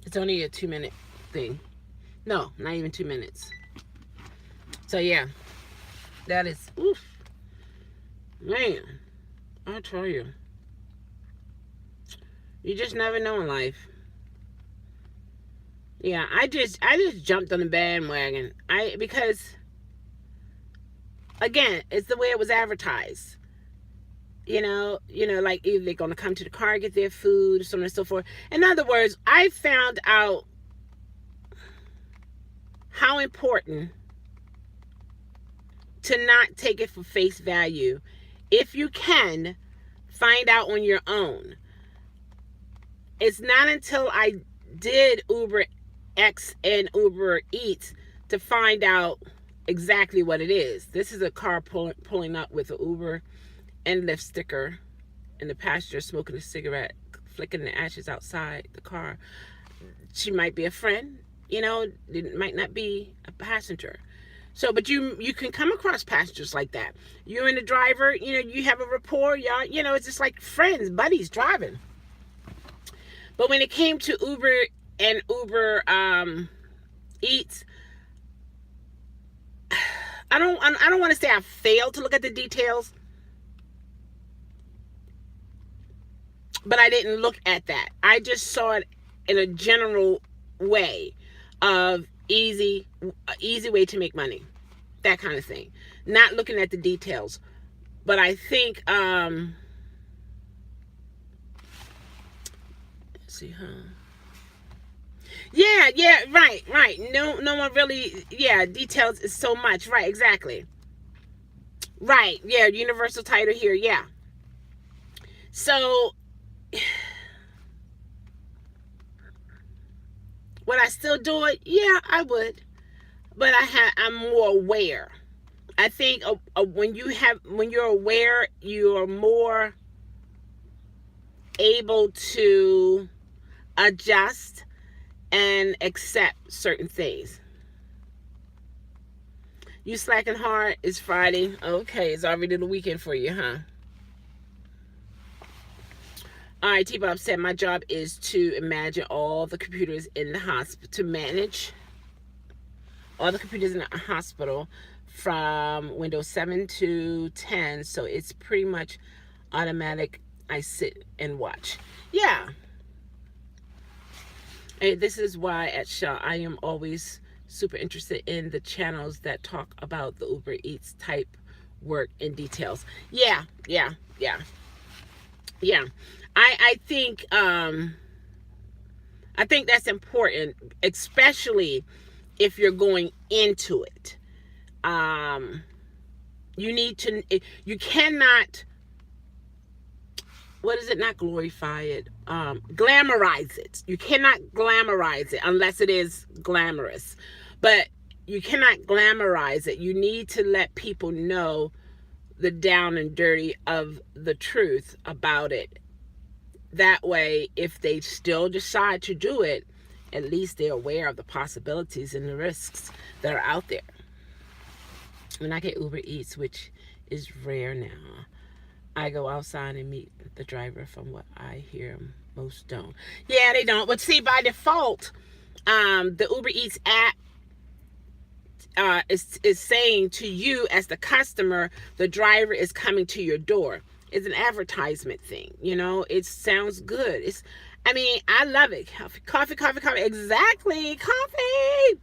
It's only a 2-minute thing. No, not even 2 minutes. So yeah, that is, oof. Man, I tell you, you just never know in life. Yeah, I just jumped on the bandwagon. Because again, it's the way it was advertised. You know, like either they're gonna come to the car, get their food, so on and so forth. In other words, I found out how important to not take it for face value. If you can, find out on your own. It's not until I did Uber X and Uber Eats to find out exactly what it is. This is a car pulling up with an Uber and Lyft sticker, and the passenger smoking a cigarette, flicking the ashes outside the car. She might be a friend, you know, it might not be a passenger. So, but you can come across passengers like that. You and the driver, you know, you have a rapport, y'all, you know, it's just like friends, buddies driving. But when it came to Uber and Uber Eats, I don't want to say I failed to look at the details, but I didn't look at that. I just saw it in a general way of easy way to make money, that kind of thing, not looking at the details. But I think let's see, yeah, right, no one really, yeah, details is so much, right, exactly, right, yeah, universal title here, yeah. So would I still do it? Yeah, I would. But I'm more aware. I think when you're aware, you're more able to adjust and accept certain things. You slacking hard? It's Friday. Okay, it's already the weekend for you, huh? All right, T-Bob said, my job is to imagine all the computers in the hospital, to manage all the computers in the hospital from Windows 7 to 10. So it's pretty much automatic. I sit and watch. Yeah. And this is why at Chelle, I am always super interested in the channels that talk about the Uber Eats type work in details. Yeah. I think that's important, especially if you're going into it. You cannot, what is it, not glorify it, glamorize it. You cannot glamorize it unless it is glamorous, but you cannot glamorize it. You need to let people know the down and dirty of the truth about it. That way, if they still decide to do it, at least they're aware of the possibilities and the risks that are out there. When I get Uber Eats, which is rare now, I go outside and meet the driver. From what I hear, most don't. Yeah, they don't. But see, by default, the Uber Eats app is saying to you as the customer, the driver is coming to your door. It's an advertisement thing, you know. It sounds good. I love it. Coffee. Exactly, coffee.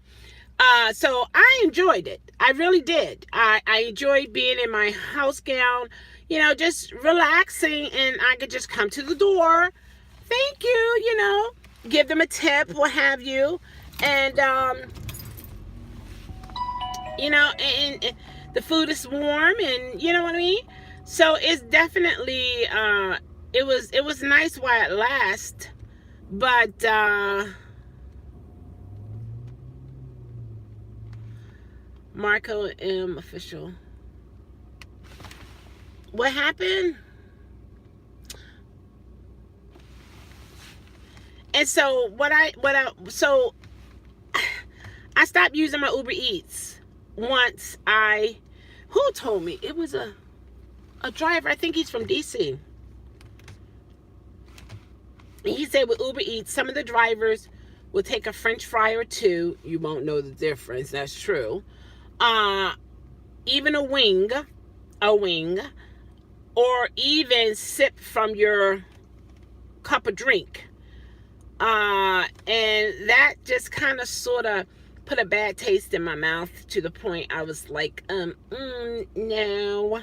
So I enjoyed it. I really did. I enjoyed being in my house gown, you know, just relaxing, and I could just come to the door, thank you, you know, give them a tip, what have you, and you know, and the food is warm, and you know what I mean. So it's definitely it was nice while it lasts, but Marco M official. What happened? And so so I stopped using my Uber Eats once who told me? It was a driver. I think he's from DC. And he said with Uber Eats, some of the drivers will take a French fry or two. You won't know the difference. That's true. Even a wing, or even sip from your cup of drink. And that just kind of sort of put a bad taste in my mouth, to the point I was like, no.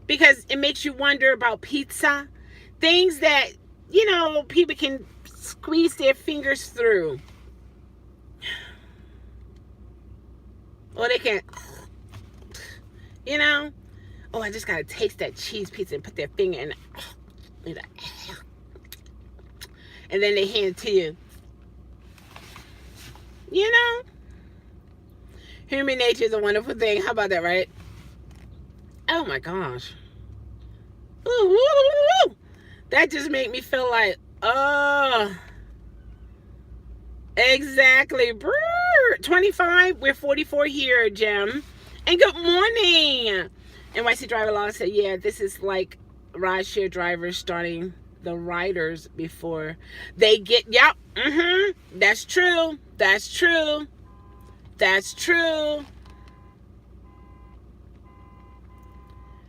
Because it makes you wonder about pizza. Things that, you know, people can squeeze their fingers through. Or they can, you know. Oh, I just got to taste that cheese pizza, and put their finger in it. And then they hand it to you. You know? Human nature is a wonderful thing. How about that, right? Oh my gosh. Ooh. That just made me feel like, exactly. 25, we're 44 here, Jim. And good morning. NYC Driver Law said, yeah, this is like rideshare drivers starting the riders before they get, yep, that's true.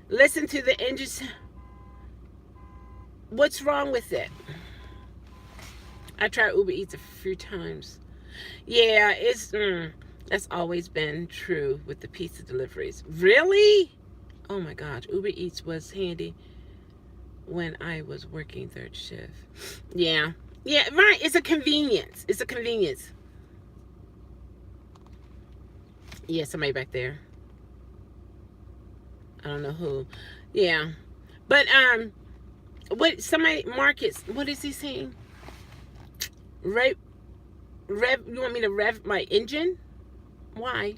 Listen to the engine. What's wrong with it? I tried Uber Eats a few times. Yeah, that's always been true with the pizza deliveries. Really? Oh my gosh, Uber Eats was handy when I was working third shift. Yeah, right. It's a convenience. Yeah, somebody back there. I don't know who. Yeah, but what somebody Marcus? What is he saying? Rev. You want me to rev my engine? Why?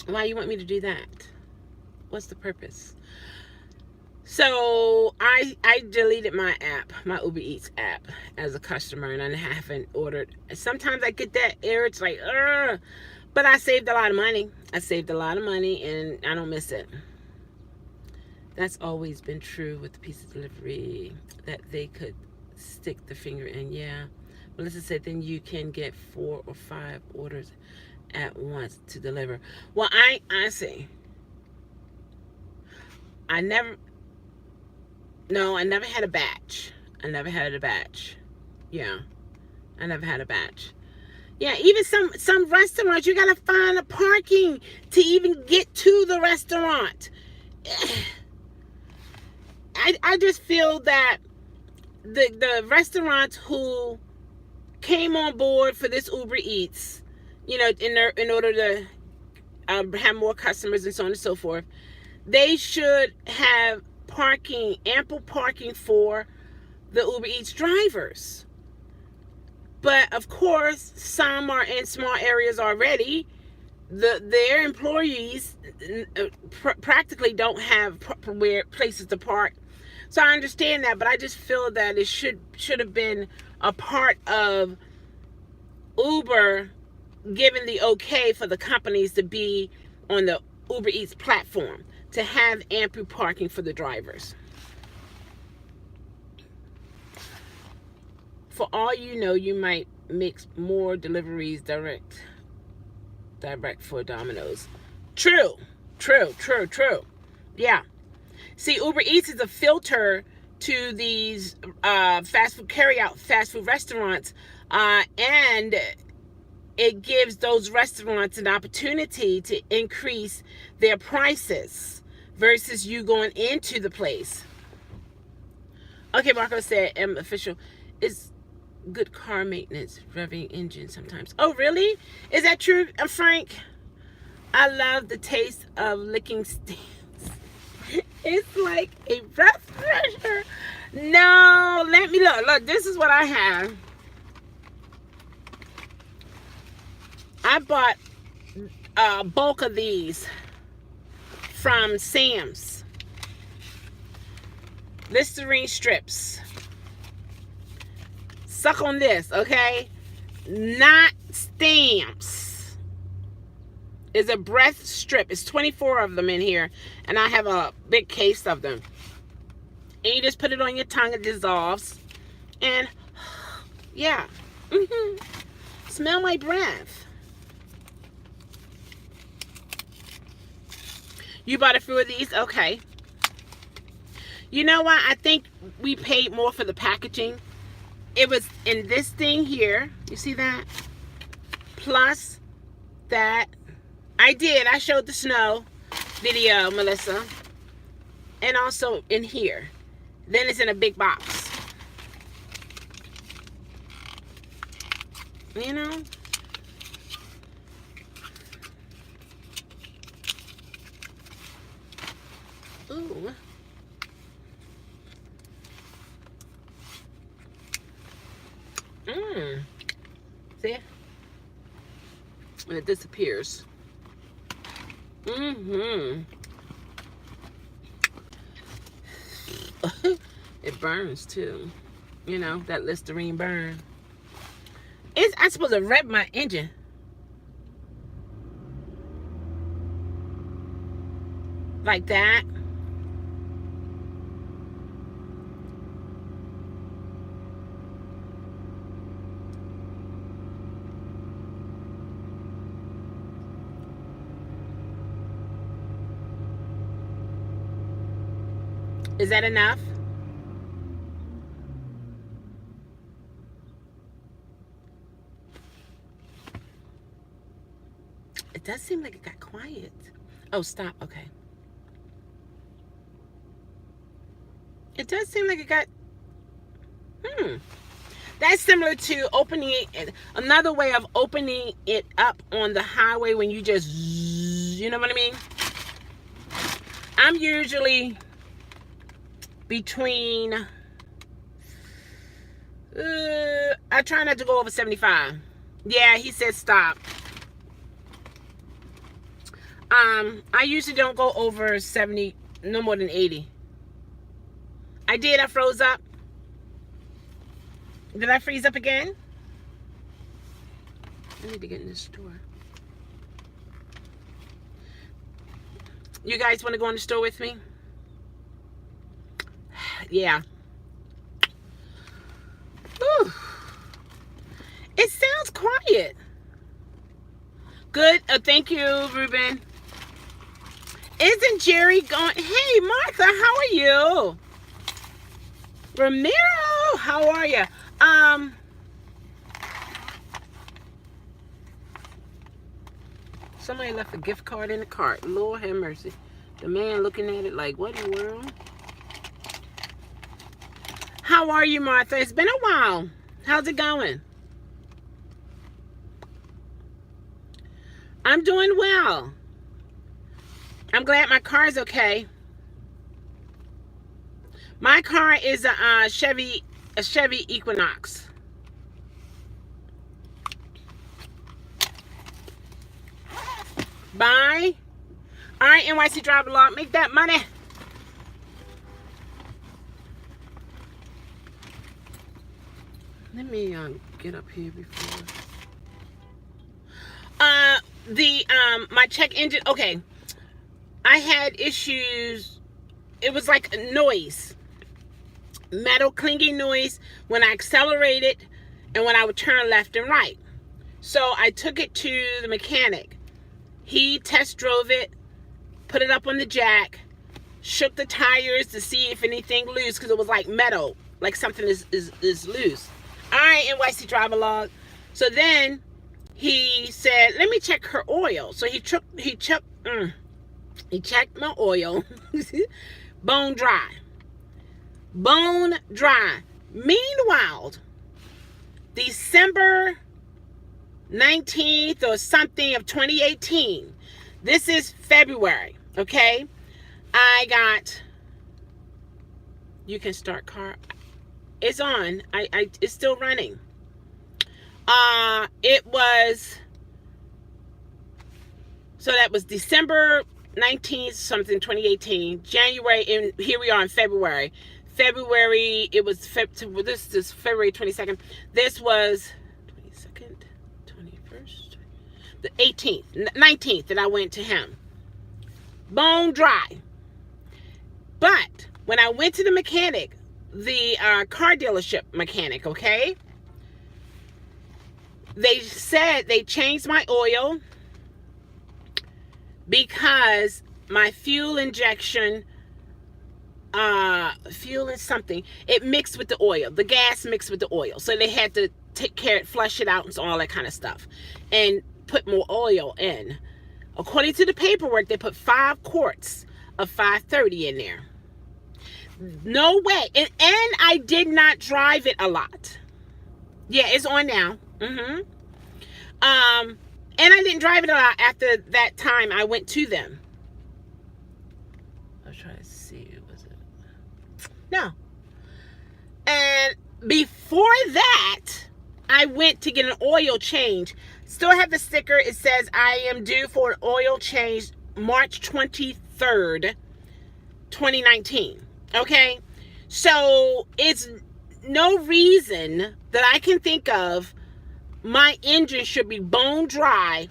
Why you want me to do that? What's the purpose? So I deleted my app, my Uber Eats app, as a customer, and I haven't ordered. Sometimes I get that error. It's like, but I saved a lot of money. And I don't miss it. That's always been true with the pizza delivery, that they could stick the finger in. Yeah. Melissa said then you can get 4 or 5 orders at once to deliver. Well, I see. I never had a batch. I never had a batch. Yeah. I never had a batch. Yeah, even some restaurants, you gotta find a parking to even get to the restaurant. I just feel that the restaurants who came on board for this Uber Eats, you know, in order to have more customers and so on and so forth, they should have ample parking for the Uber Eats drivers. But of course, some are in small areas already. Their employees practically don't have places to park. So I understand that, but I just feel that it should have been a part of Uber giving the okay for the companies to be on the Uber Eats platform, to have ample parking for the drivers. For all you know, you might mix more deliveries direct for Domino's. True. Yeah. See, Uber Eats is a filter to these carry-out fast food restaurants, and it gives those restaurants an opportunity to increase their prices versus you going into the place. Okay, Marco said, official, it's good car maintenance, revving engine sometimes. Oh, really? Is that true, Frank? I love the taste of licking stamps. It's like a breath freshener. No, let me look. Look, this is what I have. I bought a bulk of these from Sam's. Listerine strips. Suck on this, okay? Not stamps. It's a breath strip. It's 24 of them in here, and I have a big case of them. And you just put it on your tongue, it dissolves. And yeah. Smell my breath. You bought a few of these? Okay. You know what? I think we paid more for the packaging. It was in this thing here. You see that? Plus that. I did. I showed the snow video, Melissa. And also in here. Then it's in a big box. You know? Ooh. See? And it disappears. It burns too. You know, that Listerine burn. I'm supposed to rev my engine. Like that. Is that enough? It does seem like it got quiet. Oh, stop. Okay. It does seem like it got... That's similar to opening it. Another way of opening it up on the highway when you just... You know what I mean? I'm usually between... I try not to go over 75. Yeah, he said stop. I usually don't go over 70, no more than 80. I did. I froze up. Did I freeze up again? I need to get in this store. You guys want to go in the store with me? Yeah. Whew. It sounds quiet. Good. Thank you, Ruben. Isn't Jerry going? Hey, Martha, how are you? Ramiro, how are you? Somebody left a gift card in the cart. Lord have mercy. The man looking at it like, what in the world? How are you, Martha? It's been a while. How's it going? I'm doing well. I'm glad my car is okay. My car is a Chevy Equinox. Bye. All right, NYC Driver Law, make that money. Let me get up here before. My check engine. Okay, I had issues. It was like a noise, metal clinging noise when I accelerated and when I would turn left and right. So I took it to the mechanic. He test drove it, put it up on the jack, shook the tires to see if anything loose, because it was like metal, like something is loose. All right, NYC Driver Log. So then he said, let me check her oil. So he checked my oil. Bone dry. Bone dry. Meanwhile, December 19th or something of 2018. This is February, okay? I got, you can start car. It's on. It's still running. It was, so that was December 19th, something, 2018. January, and here we are in February. February, it was, this is February 22nd. This was 22nd, 21st, the 18th, 19th that I went to him. Bone dry. But when I went to the mechanic, the car dealership mechanic, okay, they said they changed my oil because my fuel injection, fuel is something, it mixed with the oil. The gas mixed with the oil. So they had to take care, flush it out and all that kind of stuff and put more oil in. According to the paperwork, they put 5 quarts of 530 in there. No way. And I did not drive it a lot. Yeah, it's on now. And I didn't drive it a lot after that time I went to them. I was trying to see, was it? No. And before that, I went to get an oil change. Still have the sticker. It says I am due for an oil change March 23rd, 2019. Okay? So it's no reason that I can think of my engine should be bone dry.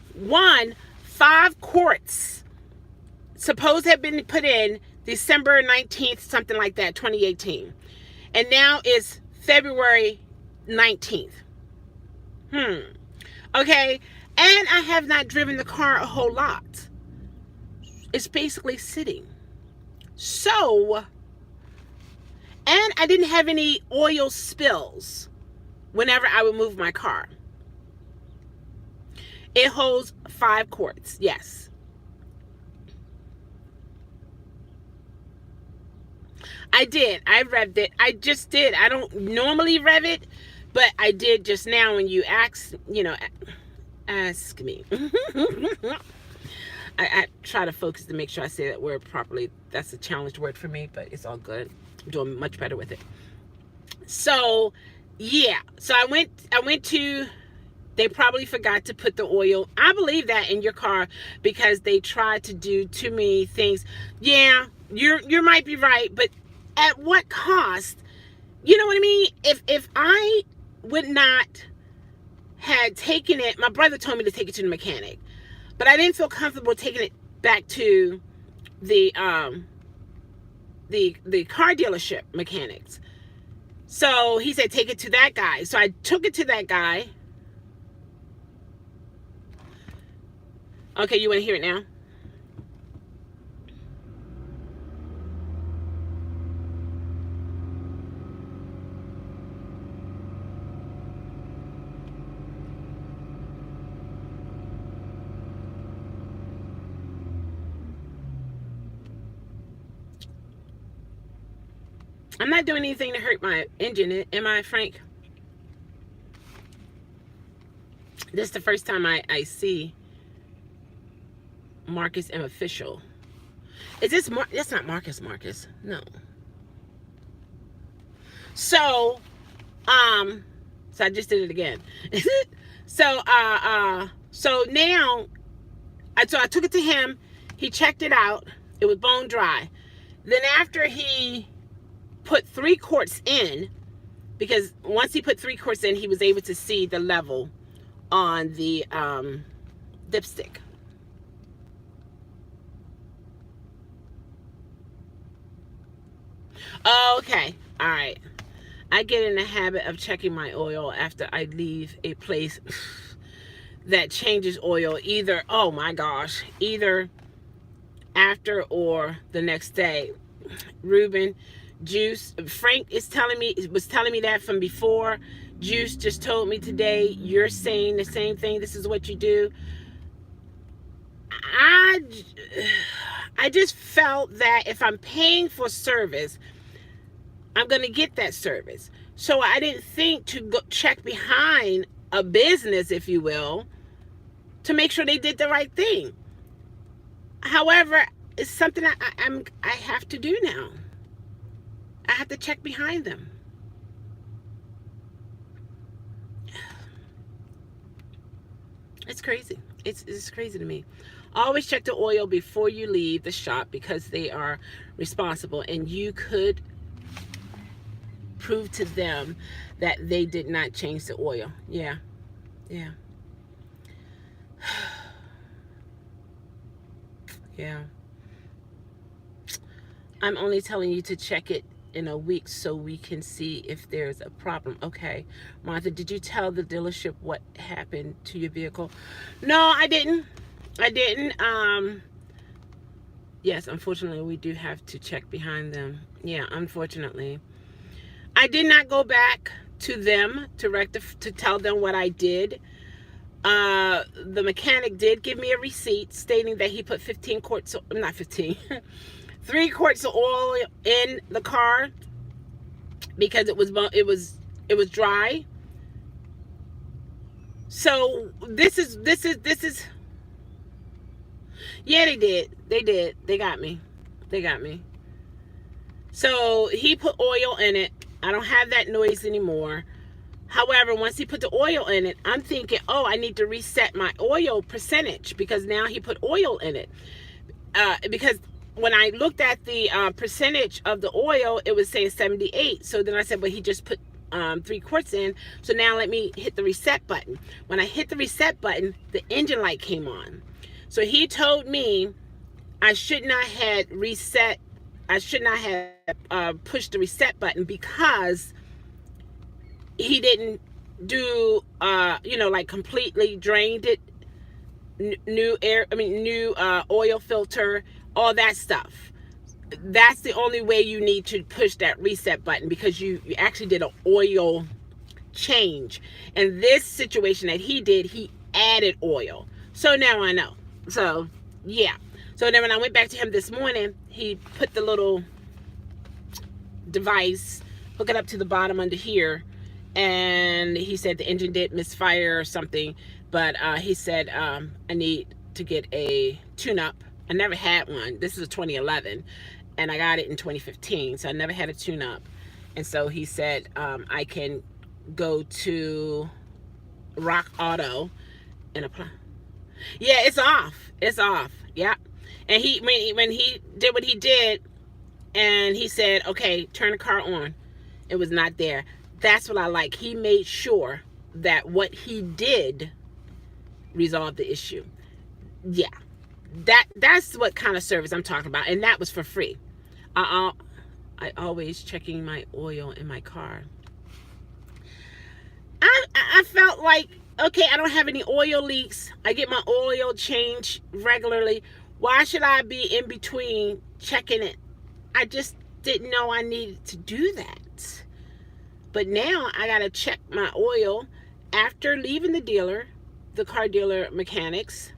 5 quarts supposed to have been put in December 19th, something like that, 2018. And now it's February 19th. Okay. And I have not driven the car a whole lot. It's basically sitting. So, and I didn't have any oil spills whenever I would move my car. It holds 5 quarts, yes. I did. I revved it. I just did. I don't normally rev it, but I did just now when you ask me. I try to focus to make sure I say that word properly. That's a challenged word for me, but it's all good. I'm doing much better with it. So, yeah. So I went to, they probably forgot to put the oil. I believe that in your car because they tried to do too many things. Yeah, you might be right, but at what cost? You know what I mean? If I would not had taken it, my brother told me to take it to the mechanic, but I didn't feel comfortable taking it back to the the car dealership mechanics. So he said, take it to that guy. So I took it to that guy. Okay, you want to hear it now? I'm not doing anything to hurt my engine, am I, Frank? This is the first time I see Marcus M. Official. Is this that's not Marcus? No. So I just did it again. So now I took it to him. He checked it out. It was bone dry. Then after he put 3 quarts in, because once he put 3 quarts in, he was able to see the level on the dipstick. Okay, all right. I get in the habit of checking my oil after I leave a place that changes oil, either, oh my gosh, either after or the next day. Ruben, Juice, Frank was telling me that from before. Juice just told me today, you're saying the same thing. This is what you do. I just felt that if I'm paying for service, I'm going to get that service. So I didn't think to go check behind a business, if you will, to make sure they did the right thing. However, it's something I have to do now. I have to check behind them. It's crazy. It's crazy to me. Always check the oil before you leave the shop because they are responsible, and you could prove to them that they did not change the oil. Yeah. Yeah. Yeah. I'm only telling you to check it in a week so we can see if there's a problem. Okay. Martha, did you tell the dealership what happened to your vehicle? No, I didn't. Yes, unfortunately, we do have to check behind them. Yeah, unfortunately. I did not go back to them to tell them what I did. The mechanic did give me a receipt stating that he put 3 quarts of oil in the car because it was dry. So this is yeah, they did. They got me. So he put oil in it. I don't have that noise anymore. However, once he put the oil in it, I'm thinking, oh, I need to reset my oil percentage because now he put oil in it. Because when I looked at the percentage of the oil, it was saying 78. So then I said, well, he just put 3 quarts in. So now let me hit the reset button. When I hit the reset button, the engine light came on. So he told me I should not have pushed the reset button because he didn't do like completely drained it, new oil filter, all that stuff. That's the only way you need to push that reset button, because you actually did an oil change. And this situation that he did, he added oil. So now I know. So yeah. So then when I went back to him this morning, he put the little device, hook it up to the bottom under here, and he said the engine did misfire or something, but he said I need to get a tune-up. I never had one. This is a 2011, and I got it in 2015, so I never had a tune-up. And so he said I can go to Rock Auto and apply. Yeah, it's off. Yeah. And when he did what he did, and he said, okay, turn the car on, it was not there. That's what I like. He made sure that what he did resolved the issue. Yeah. That's what kind of service I'm talking about. And that was for free. I always checking my oil in my car. I felt like, okay, I don't have any oil leaks. I get my oil changed regularly. Why should I be in between checking it? I just didn't know I needed to do that. But now I got to check my oil after leaving the dealer, the car dealer mechanics.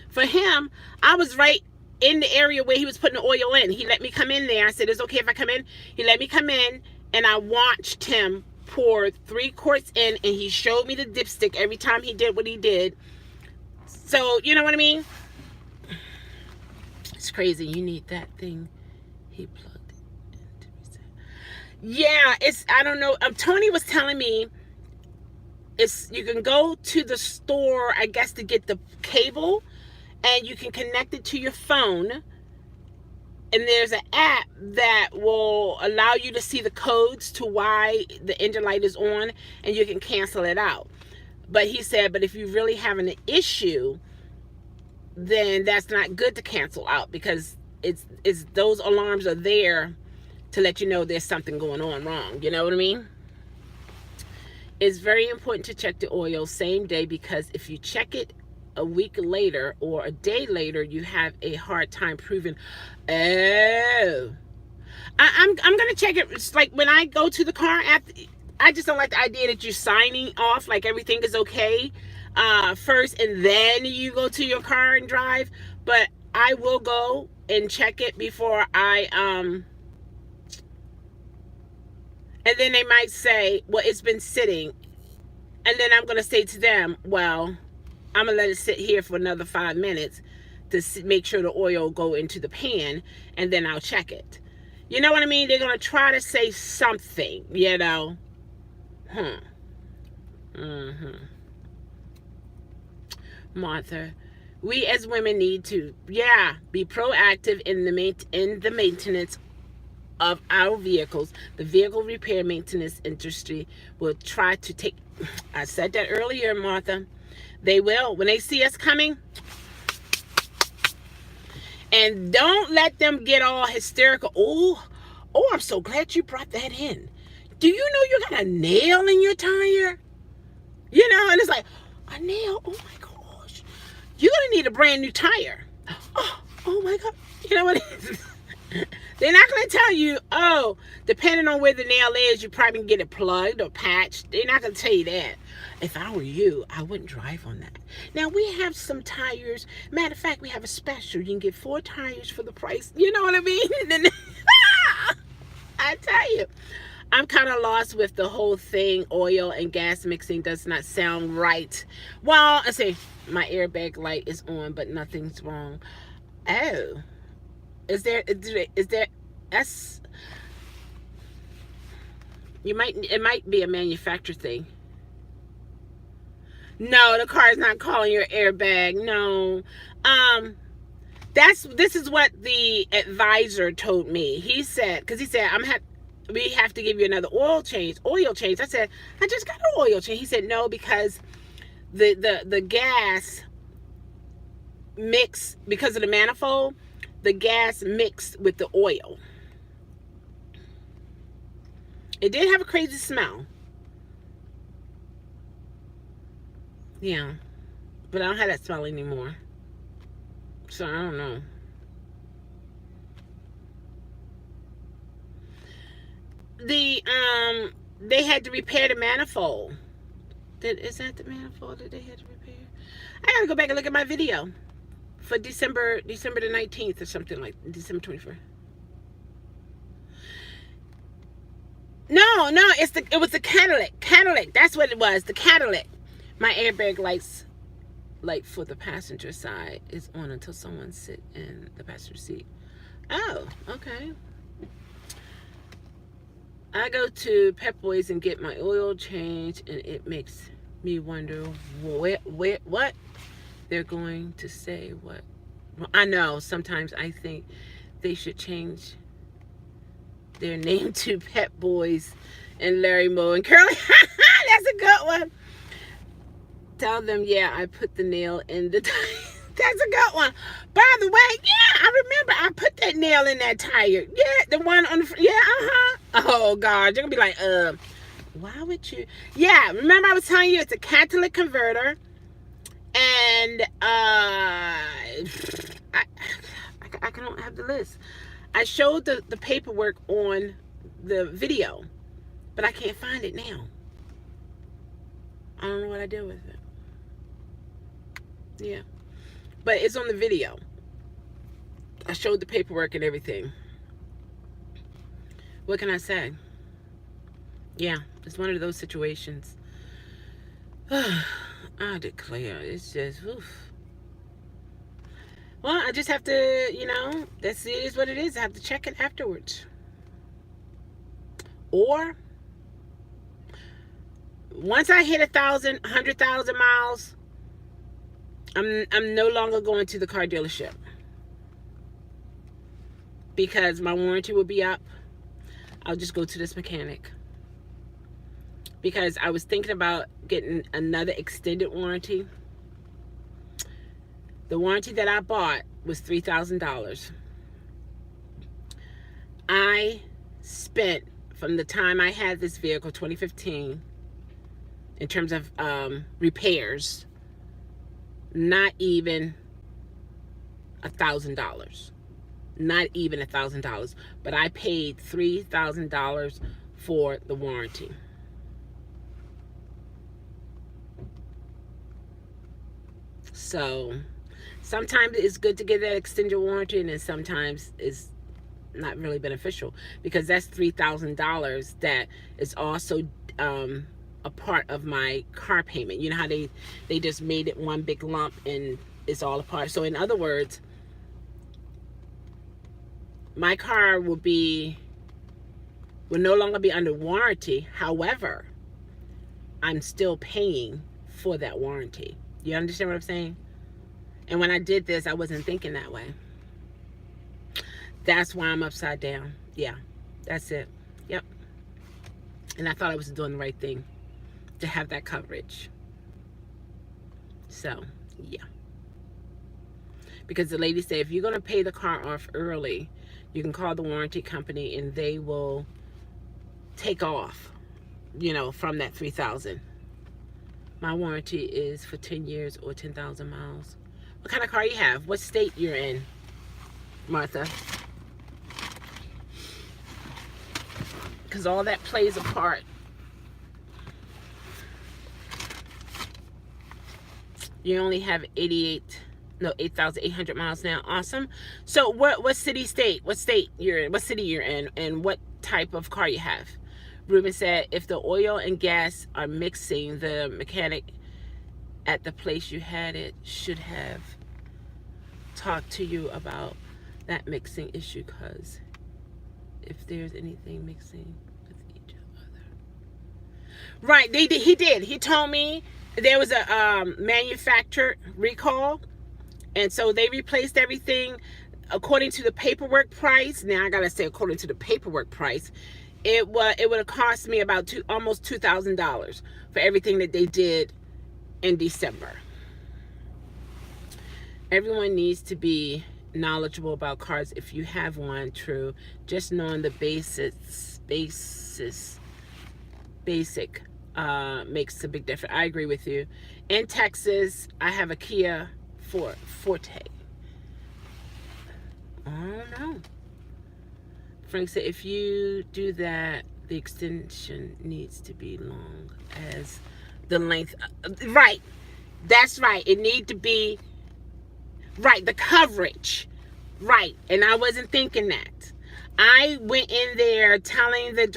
For him, I was right in the area where he was putting the oil in. He let me come in there. I said, it's okay if I come in. He let me come in, and I watched him pour 3 quarts in, and he showed me the dipstick every time he did what he did. So, you know what I mean? It's crazy. You need that thing. He plugged it into me. Yeah, it's, I don't know. Tony was telling me you can go to the store, I guess, to get the cable, and you can connect it to your phone, and there's an app that will allow you to see the codes to why the engine light is on, and you can cancel it out. But he said, but if you're really having an issue, then that's not good to cancel out, because it's those alarms are there to let you know there's something going on wrong. You know what I mean? It's very important to check the oil same day, because if you check it a week later or a day later, you have a hard time proving, oh, I'm gonna check it. It's like when I go to the car, I just don't like the idea that you're signing off like everything is okay first, and then you go to your car and drive. But I will go and check it before I and then they might say, well, it's been sitting, and then I'm gonna say to them, well, I'm gonna let it sit here for another 5 minutes to make sure the oil go into the pan, and then I'll check it. You know what I mean? They're gonna try to say something, you know. Martha, we as women need to, be proactive in the maintenance of our vehicles. The vehicle repair maintenance industry will try to take, I said that earlier, Martha. They will, when they see us coming. And don't let them get all hysterical. Oh, I'm so glad you brought that in. Do you know you got a nail in your tire? You know, and it's like, a nail? Oh my gosh. You're going to need a brand new tire. Oh my God. You know what? They're not going to tell you, oh, depending on where the nail is, you probably can get it plugged or patched. They're not going to tell you that. If I were you, I wouldn't drive on that. Now, we have some tires. Matter of fact, we have a special. You can get 4 tires for the price. You know what I mean? And then, I tell you, I'm kind of lost with the whole thing. Oil and gas mixing does not sound right. Well, I say my airbag light is on, but nothing's wrong. Oh. Is there, that's, it might be a manufacturer thing. No, the car is not calling your airbag. No. This is what the advisor told me. He said, because he said, we have to give you another oil change. I said, I just got an oil change. He said, no, because the gas mix, because of the manifold, the gas mixed with the oil. It did have a crazy smell. Yeah. But I don't have that smell anymore. So I don't know. They had to repair the manifold. Is that the manifold that they had to repair? I gotta go back and look at my video for December the 19th or something, like December 24th. No, it was the catalytic. That's what it was, the catalytic. My airbag lights, like for the passenger side, is on until someone sit in the passenger seat. Oh, okay. I go to Pep Boys and get my oil changed, and it makes me wonder what they're going to say. What? Well, I know sometimes I think they should change their name to Pep Boys and Larry Moe and Curly. That's a good one. Tell them, yeah, I put the nail in the tire. That's a good one. By the way, yeah, I remember I put that nail in that tire. Yeah, the one on the, yeah, Oh, God. You're going to be like, why would you? Yeah, remember I was telling you it's a catalytic converter. And I don't have the list. I showed the paperwork on the video, but I can't find it now. I don't know what I did with it. Yeah. But it's on the video. I showed the paperwork and everything. What can I say? Yeah, it's one of those situations. I declare, it's just, oof. Well, I just have to, you know, that's it is what it is. I have to check it afterwards. Or once I hit 100,000 miles, I'm no longer going to the car dealership because my warranty will be up. I'll just go to this mechanic because I was thinking about getting another extended warranty. The warranty that I bought was $3,000. I spent, from the time I had this vehicle, 2015, in terms of repairs, not even $1,000. Not even $1,000. But I paid $3,000 for the warranty. So sometimes it's good to get that extended warranty, and then sometimes it's not really beneficial because that's $3,000 that is also a part of my car payment. You know how they just made it one big lump and it's all a part. So in other words, my car will no longer be under warranty. However, I'm still paying for that warranty. You understand what I'm saying? And when I did this, I wasn't thinking that way. That's why I'm upside down. Yeah, that's it. Yep. And I thought I was doing the right thing to have that coverage. So, yeah. Because the lady said, if you're going to pay the car off early, you can call the warranty company and they will take off, you know, from that $3,000. My warranty is for 10 years or 10,000 miles. What kind of car you have? What state you're in, Martha? Because all that plays a part. You only have 8,800 miles now. Awesome. So what state you're in? What city you're in, and what type of car you have? Ruben said, if the oil and gas are mixing, the mechanic at the place you had it should have talked to you about that mixing issue, because if there's anything mixing with each other. Right, he did. He told me there was a manufacturer recall, and so they replaced everything according to the paperwork price. Now I gotta say, according to the paperwork price, it would have cost me about almost $2,000 for everything that they did in December. Everyone needs to be knowledgeable about cars if you have one. True, just knowing the basic makes a big difference. I agree with you. In Texas, I have a Kia Forte. I don't know. Frank said, if you do that, the extension needs to be long as the length. Right. That's right. It need to be, right, the coverage. Right. And I wasn't thinking that. I went in there telling the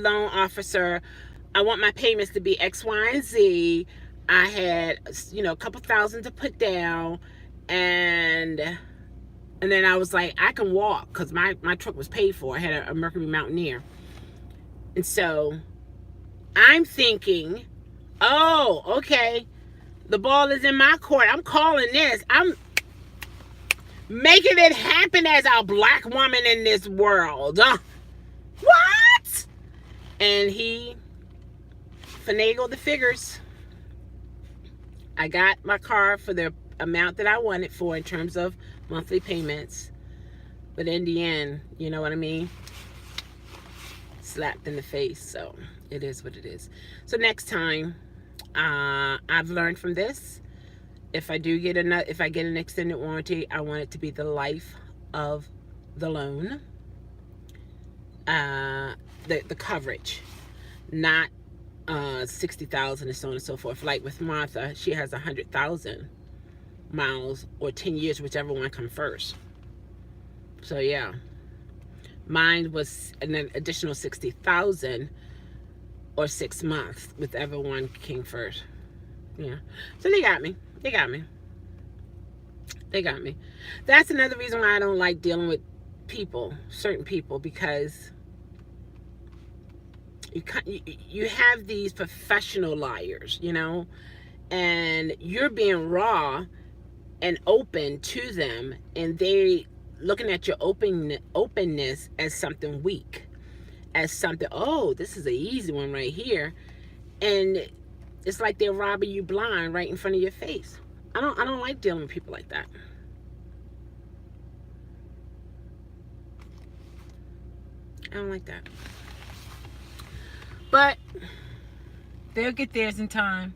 loan officer, I want my payments to be X, Y, and Z. I had, a couple thousand to put down, and then I was like, I can walk, because my truck was paid for. I had a Mercury Mountaineer. And so I'm thinking, oh, okay, the ball is in my court. I'm calling this. I'm making it happen as a black woman in this world. What? And he finagled the figures. I got my car for the amount that I wanted for in terms of monthly payments. But in the end, you know what I mean? Slapped in the face. So it is what it is. So next time, I've learned from this. If I do get if I get an extended warranty, I want it to be the life of the loan, the coverage, not 60,000 and so on and so forth. Like with Martha, she has 100,000 miles or 10 years, whichever one comes first. So yeah, mine was an additional 60,000 or 6 months, whichever one came first. Yeah, so they got me. They got me. They got me. That's another reason why I don't like dealing with people, certain people, because you have these professional liars, you know, and you're being raw and open to them, and they looking at your openness as something weak, as something, oh, this is an easy one right here, and it's like they're robbing you blind right in front of your face. I don't like dealing with people like that. I don't like that. But they'll get theirs in time.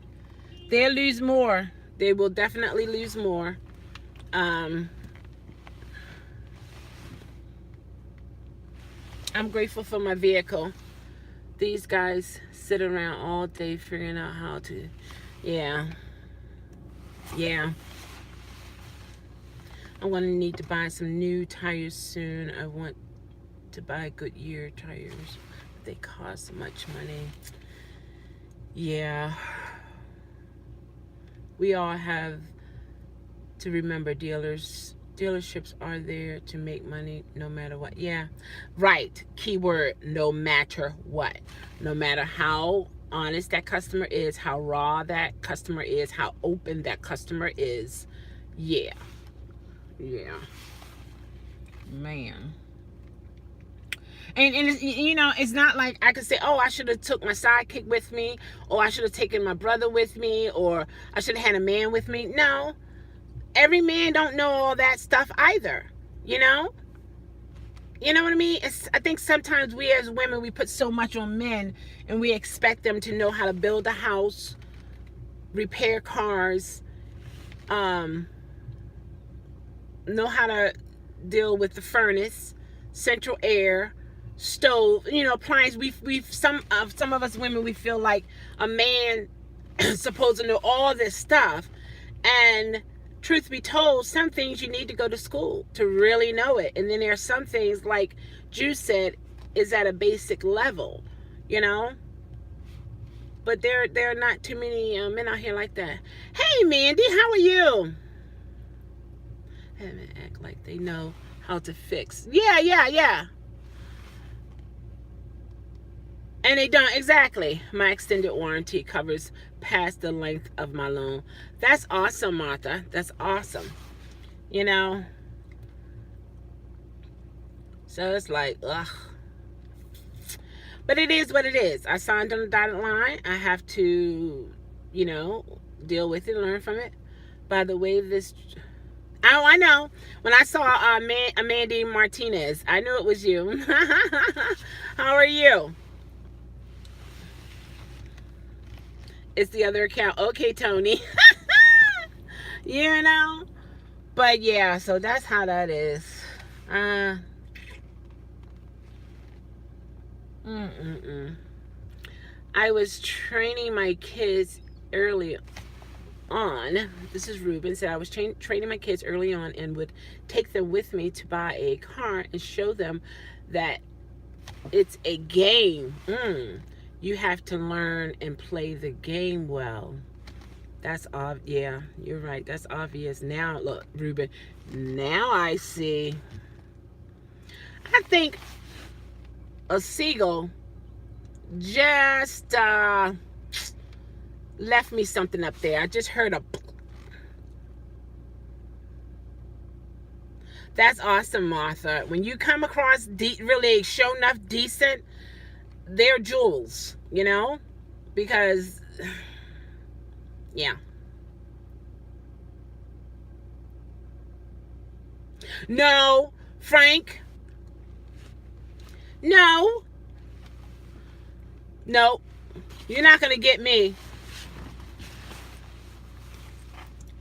They'll lose more. They will definitely lose more. I'm grateful for my vehicle. These guys sit around all day figuring out how to, yeah. I'm going to need to buy some new tires soon. I want to buy Goodyear tires. They cost so much money. Yeah. We all have to remember dealerships are there to make money no matter what. Yeah, right. Keyword, no matter what. No matter how honest that customer is, how raw that customer is, how open that customer is. Yeah. Man. And it's, you know, it's not like I could say, oh, I should have took my sidekick with me, or I should have taken my brother with me, or I should have had a man with me. No. Every man don't know all that stuff either, you know? You know what I mean? I think sometimes we as women, we put so much on men, and we expect them to know how to build a house, repair cars, know how to deal with the furnace, central air, stove, you know, appliance. Some of us women, we feel like a man is supposed to know all this stuff, and truth be told, some things you need to go to school to really know it. And then there are some things, like Juice said, is at a basic level, you know? But there are not too many men out here like that. Hey, Mandy, how are you? Have them act like they know how to fix. Yeah. And they don't. Exactly. My extended warranty covers past the length of my loan. That's awesome, Martha. That's awesome. You know? So it's like, ugh. But it is what it is. I signed on the dotted line. I have to, you know, deal with it, learn from it. By the way, this... Oh, I know. When I saw Mandy Martinez, I knew it was you. How are you? It's the other account. Okay, Tony. You know? But yeah, so that's how that is. I was training my kids early on. This is Ruben. Said I was training my kids early on and would take them with me to buy a car and show them that it's a game. You have to learn and play the game well. That's obvious. Yeah, you're right. That's obvious. Now, look, Ruben, now I see. I think a seagull just left me something up there. I just heard a... That's awesome, Martha. When you come across really show enough decent, they're jewels, you know? Because, yeah. No, Frank. No. No. You're not going to get me.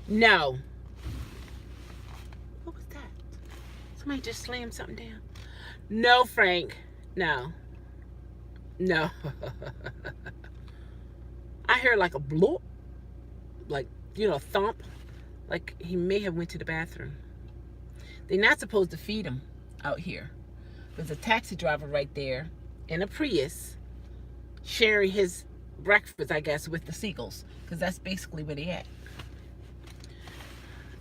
No. What was that? Somebody just slammed something down. No, Frank. No. No. I heard like a bloop. Like, thump. Like he may have went to the bathroom. They're not supposed to feed him out here. There's a taxi driver right there in a Prius sharing his breakfast, I guess, with the seagulls. Because that's basically where they at.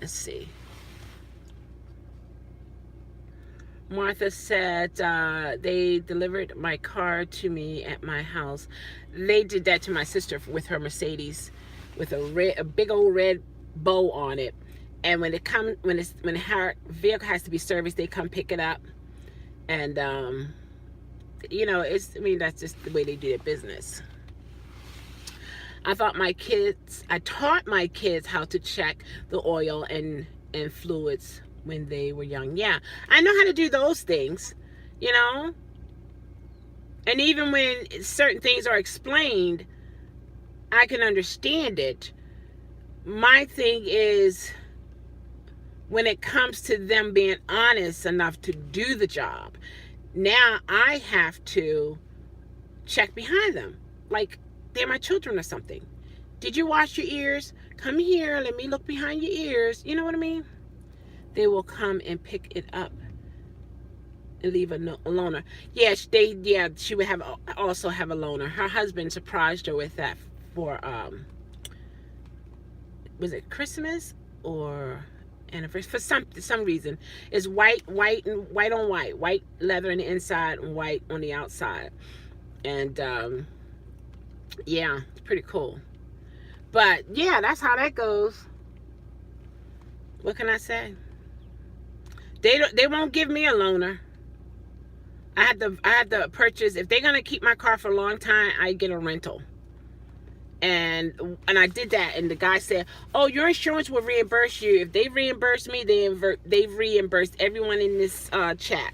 Let's see. Martha said they delivered my car to me at my house. They did that to my sister with her Mercedes with a big old red bow on it. And when her vehicle has to be serviced, they come pick it up. And that's just the way they do their business. I taught my kids how to check the oil and fluids when they were young. Yeah, I know how to do those things, And even when certain things are explained, I can understand it. My thing is when it comes to them being honest enough to do the job, now I have to check behind them. Like they're my children or something. Did you wash your ears? Come here, let me look behind your ears. You know what I mean? They will come and pick it up and leave a loaner. Yeah, she would also have a loaner. Her husband surprised her with that for was it Christmas or anniversary? For some reason. It's white on white leather on the inside and white on the outside. And yeah, it's pretty cool. But yeah, that's how that goes. What can I say? They won't give me a loaner. I had to purchase, if they're gonna keep my car for a long time, I get a rental. And I did that, and the guy said, "Oh, your insurance will reimburse you." If they reimburse me, they've reimbursed everyone in this chat.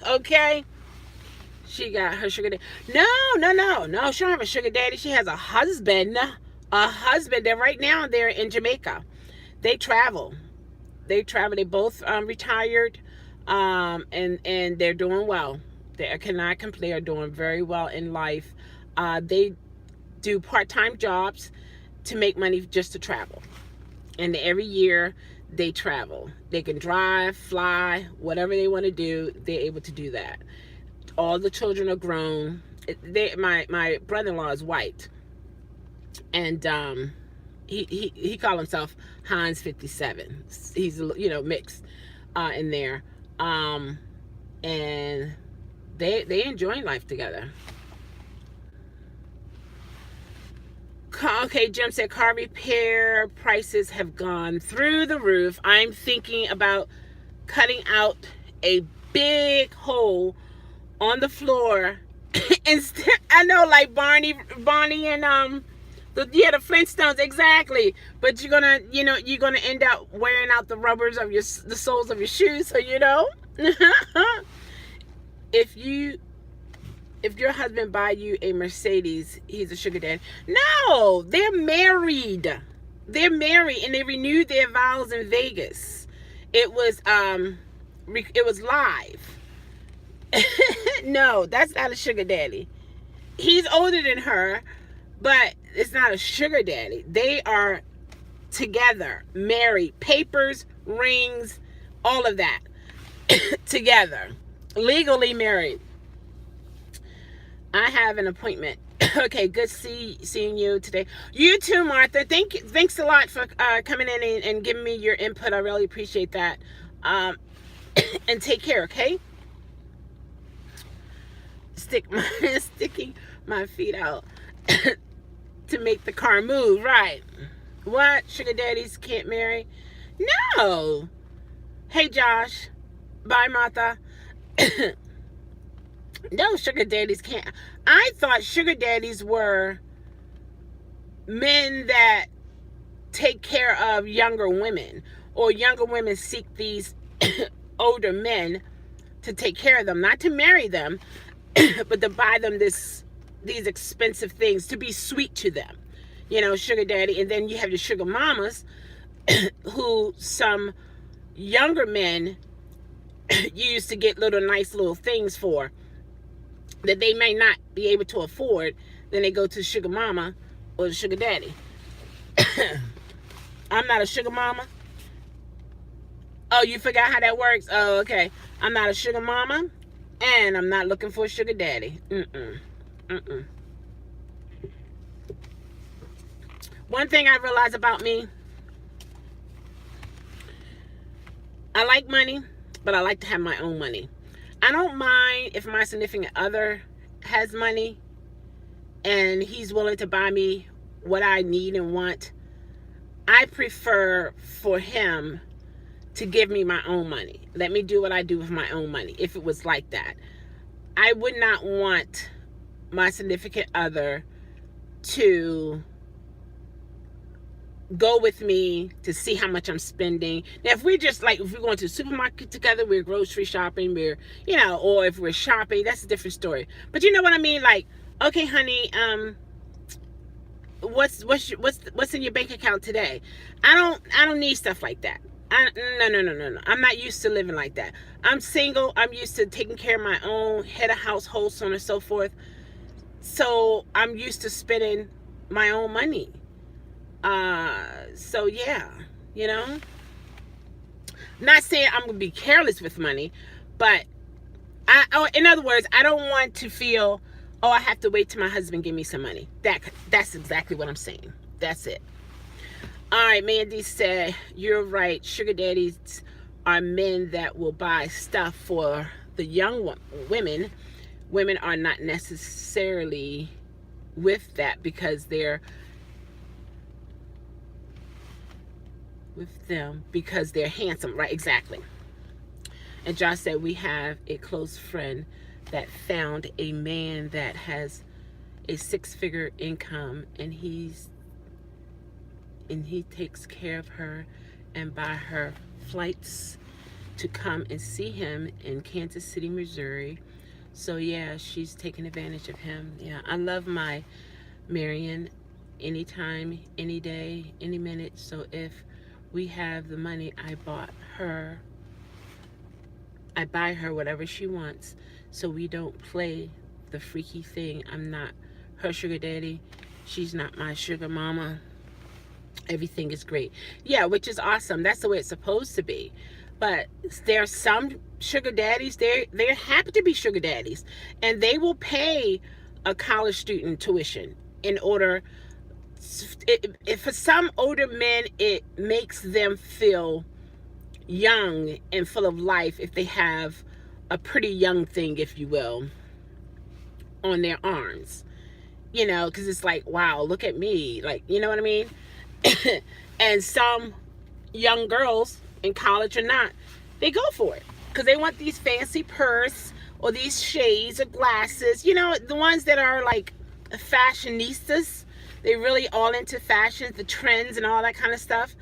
Okay. She got her sugar daddy. No. She don't have a sugar daddy. She has a husband. They're right now. They're in Jamaica. They travel. They both retired, and they're doing well. I cannot complain. They're doing very well in life. They do part-time jobs to make money just to travel. And every year they travel. They can drive, fly, whatever they want to do. They're able to do that. All the children are grown. My brother-in-law is white, and he called himself Hans 57. He's mixed in there, and they enjoying life together. Okay, Jim said car repair prices have gone through the roof. I'm thinking about cutting out a big hole on the floor. Instead, I know, like Barney and the Flintstones, exactly. But you're gonna end up wearing out the rubbers of the soles of your shoes. So if your husband buy you a Mercedes, he's a sugar daddy. No, they're married. And they renewed their vows in Vegas. It was live. No, that's not a sugar daddy. He's older than her, but it's not a sugar daddy. They are together, married, papers, rings, all of that together, legally married. I have an appointment. Okay, good seeing you today. You too, Martha. Thanks a lot for coming in and giving me your input. I really appreciate that. And take care, okay? Sticking my feet out to make the car move, right? What? Sugar daddies can't marry? No. Hey, Josh. Bye, Martha. No, sugar daddies can't. I thought sugar daddies were men that take care of younger women, or younger women seek these older men to take care of them, not to marry them, but to buy them these expensive things, to be sweet to them, sugar daddy. And then you have the sugar mamas who some younger men used to get nice little things for that they may not be able to afford. Then they go to sugar mama or the sugar daddy. I'm not a sugar mama. Oh, you forgot how that works? Oh, okay. I'm not a sugar mama, and I'm not looking for a sugar daddy. One thing I realized about me, I like money, but I like to have my own money. I don't mind if my significant other has money and he's willing to buy me what I need and want. I prefer for him to give me my own money. Let me do what I do with my own money. If it was like that, I would not want my significant other to go with me to see how much I'm spending. Now, if we're going to the supermarket together, we're grocery shopping, or if we're shopping, that's a different story. But you know what I mean? Like, okay, honey, what's in your bank account today? I don't need stuff like that. No. I'm not used to living like that. I'm single. I'm used to taking care of my own, head of household, so on and so forth. So I'm used to spending my own money. So yeah, not saying I'm gonna be careless with money, but in other words, I don't want to feel, oh, I have to wait till my husband give me some money. That's exactly what I'm saying. That's it. All right, Mandy said, you're right. Sugar daddies are men that will buy stuff for the young women. Women are not necessarily with that because they're with them because they're handsome, right? Exactly. And Josh said, we have a close friend that found a man that has a 6-figure income, and he takes care of her and buy her flights to come and see him in Kansas City, Missouri. So yeah, she's taking advantage of him. Yeah, I love my Marion anytime, any day, any minute. So if we have the money, I buy her whatever she wants, so we don't play the freaky thing. I'm not her sugar daddy. She's not my sugar mama. Everything is great. Yeah, which is awesome. That's the way it's supposed to be. But there are some sugar daddies, they're happy to be sugar daddies, and they will pay a college student tuition in order. For some older men, it makes them feel young and full of life if they have a pretty young thing, if you will, on their arms, because it's like, wow, look at me, like, you know what I mean? And some young girls in college or not, they go for it because they want these fancy purse or these shades or glasses, the ones that are like fashionistas. They really all into fashion, the trends and all that kind of stuff.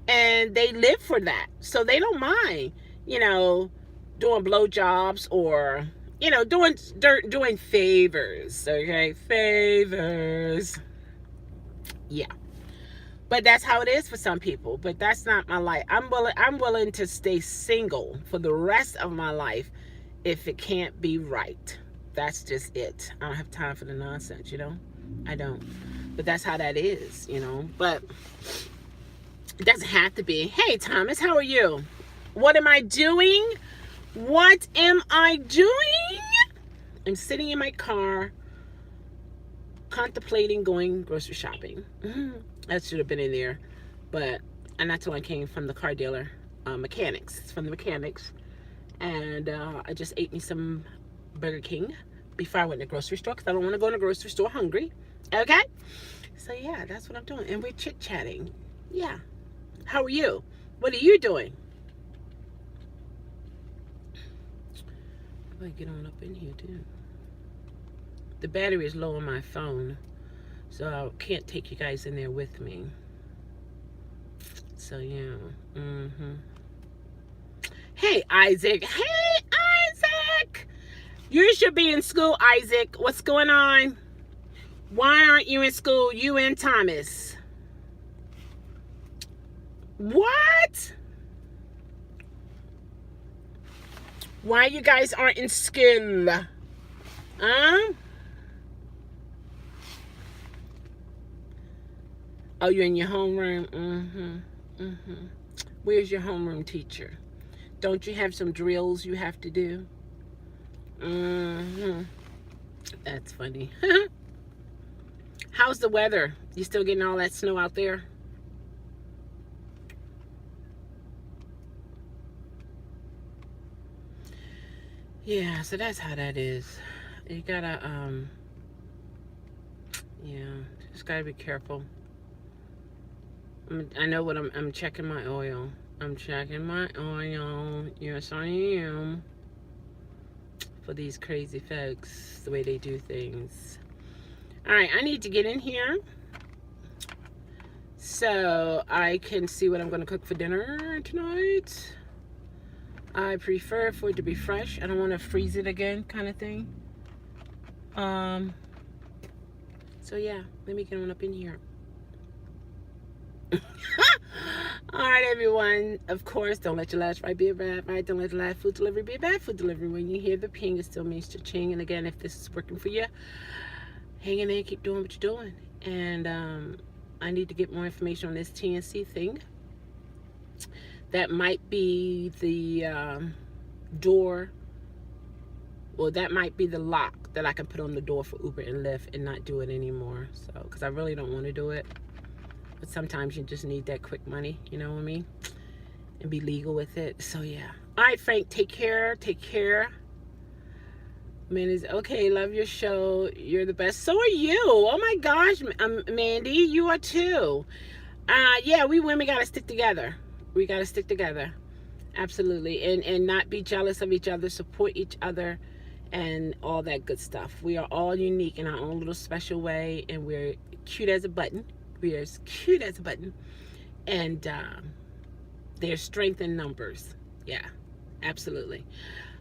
And they live for that. So they don't mind, doing blowjobs or, doing favors. Okay, favors. Yeah. But that's how it is for some people. But that's not my life. I'm willing to stay single for the rest of my life if it can't be right. That's just it. I don't have time for the nonsense, I don't. But that's how that is, But it doesn't have to be. Hey, Thomas, how are you? What am I doing? What am I doing? I'm sitting in my car contemplating going grocery shopping. That should have been in there. But not till I came from the car dealer, mechanics. It's from the mechanics. And I just ate me some Burger King before I went to the grocery store because I don't want to go in the grocery store hungry. Okay? So yeah, that's what I'm doing. And we're chit-chatting. Yeah. How are you? What are you doing? How do I get on up in here too? The battery is low on my phone, so I can't take you guys in there with me. So yeah. Hey, Isaac. Hey, Isaac. You should be in school, Isaac. What's going on? Why aren't you in school? You and Thomas. What? Why you guys aren't in school? Huh? Oh, you're in your homeroom? Where's your homeroom teacher? Don't you have some drills you have to do? That's funny. How's the weather? You still getting all that snow out there? Yeah, so that's how that is. You gotta, yeah, just gotta be careful. I know what I'm checking my oil. I'm checking my oil. Yes, I am. For these crazy folks, the way they do things. All right, I need to get in here so I can see what I'm going to cook for dinner tonight. I prefer for it to be fresh. I don't want to freeze it again, kind of thing. So yeah, let me get on up in here. All right, everyone. Of course, don't let your last right be a bad right. Don't let the last food delivery be a bad food delivery. When you hear the ping, it still means cha-ching. And again, if this is working for you, hang in there, keep doing what you're doing. And I need to get more information on this TNC thing. That might be the door. Well, that might be the lock that I can put on the door for Uber and Lyft and not do it anymore. So, because I really don't want to do it. But sometimes you just need that quick money, you know what I mean? And be legal with it. So, yeah. All right, Frank, take care. Take care. Man, is okay. Love your show. You're the best. So are you. Oh, my gosh, Mandy. You are too. Yeah, we women got to stick together. We got to stick together. Absolutely. And not be jealous of each other. Support each other. And all that good stuff. We are all unique in our own little special way. And we're cute as a button. We are as cute as a button. And there's strength in numbers. Yeah, absolutely.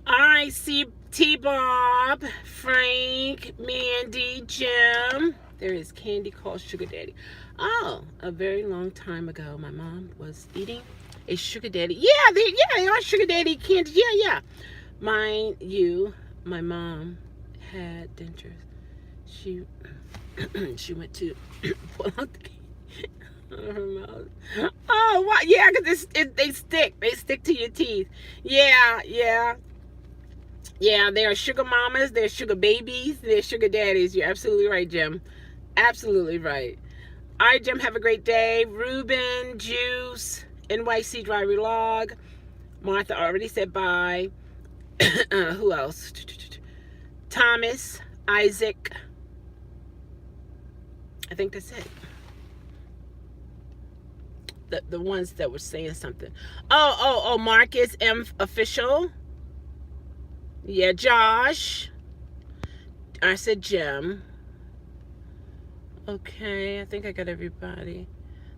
All right, see T-Bob, Frank, Mandy, Jim. There is candy called Sugar Daddy. Oh, a very long time ago, my mom was eating a Sugar Daddy. Yeah, they are Sugar Daddy candy. Yeah. Mind you, my mom had dentures. She went to pull out the candy out of her mouth. Oh, what? Yeah, because they stick. They stick to your teeth. Yeah. There are sugar mamas. There's sugar babies. There's sugar daddies. You're absolutely right, Jim. Absolutely right. All right, Jim, have a great day. Ruben, Juice, NYC Driver Log. Martha already said bye. Who else? Thomas, Isaac. I think that's it. The ones that were saying something. Oh, Marcus M official. Yeah, Josh. I said Jim. Okay, I think I got everybody.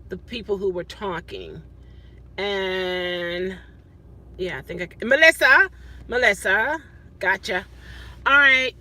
The people who were talking. And yeah, I think Melissa. Gotcha. All right.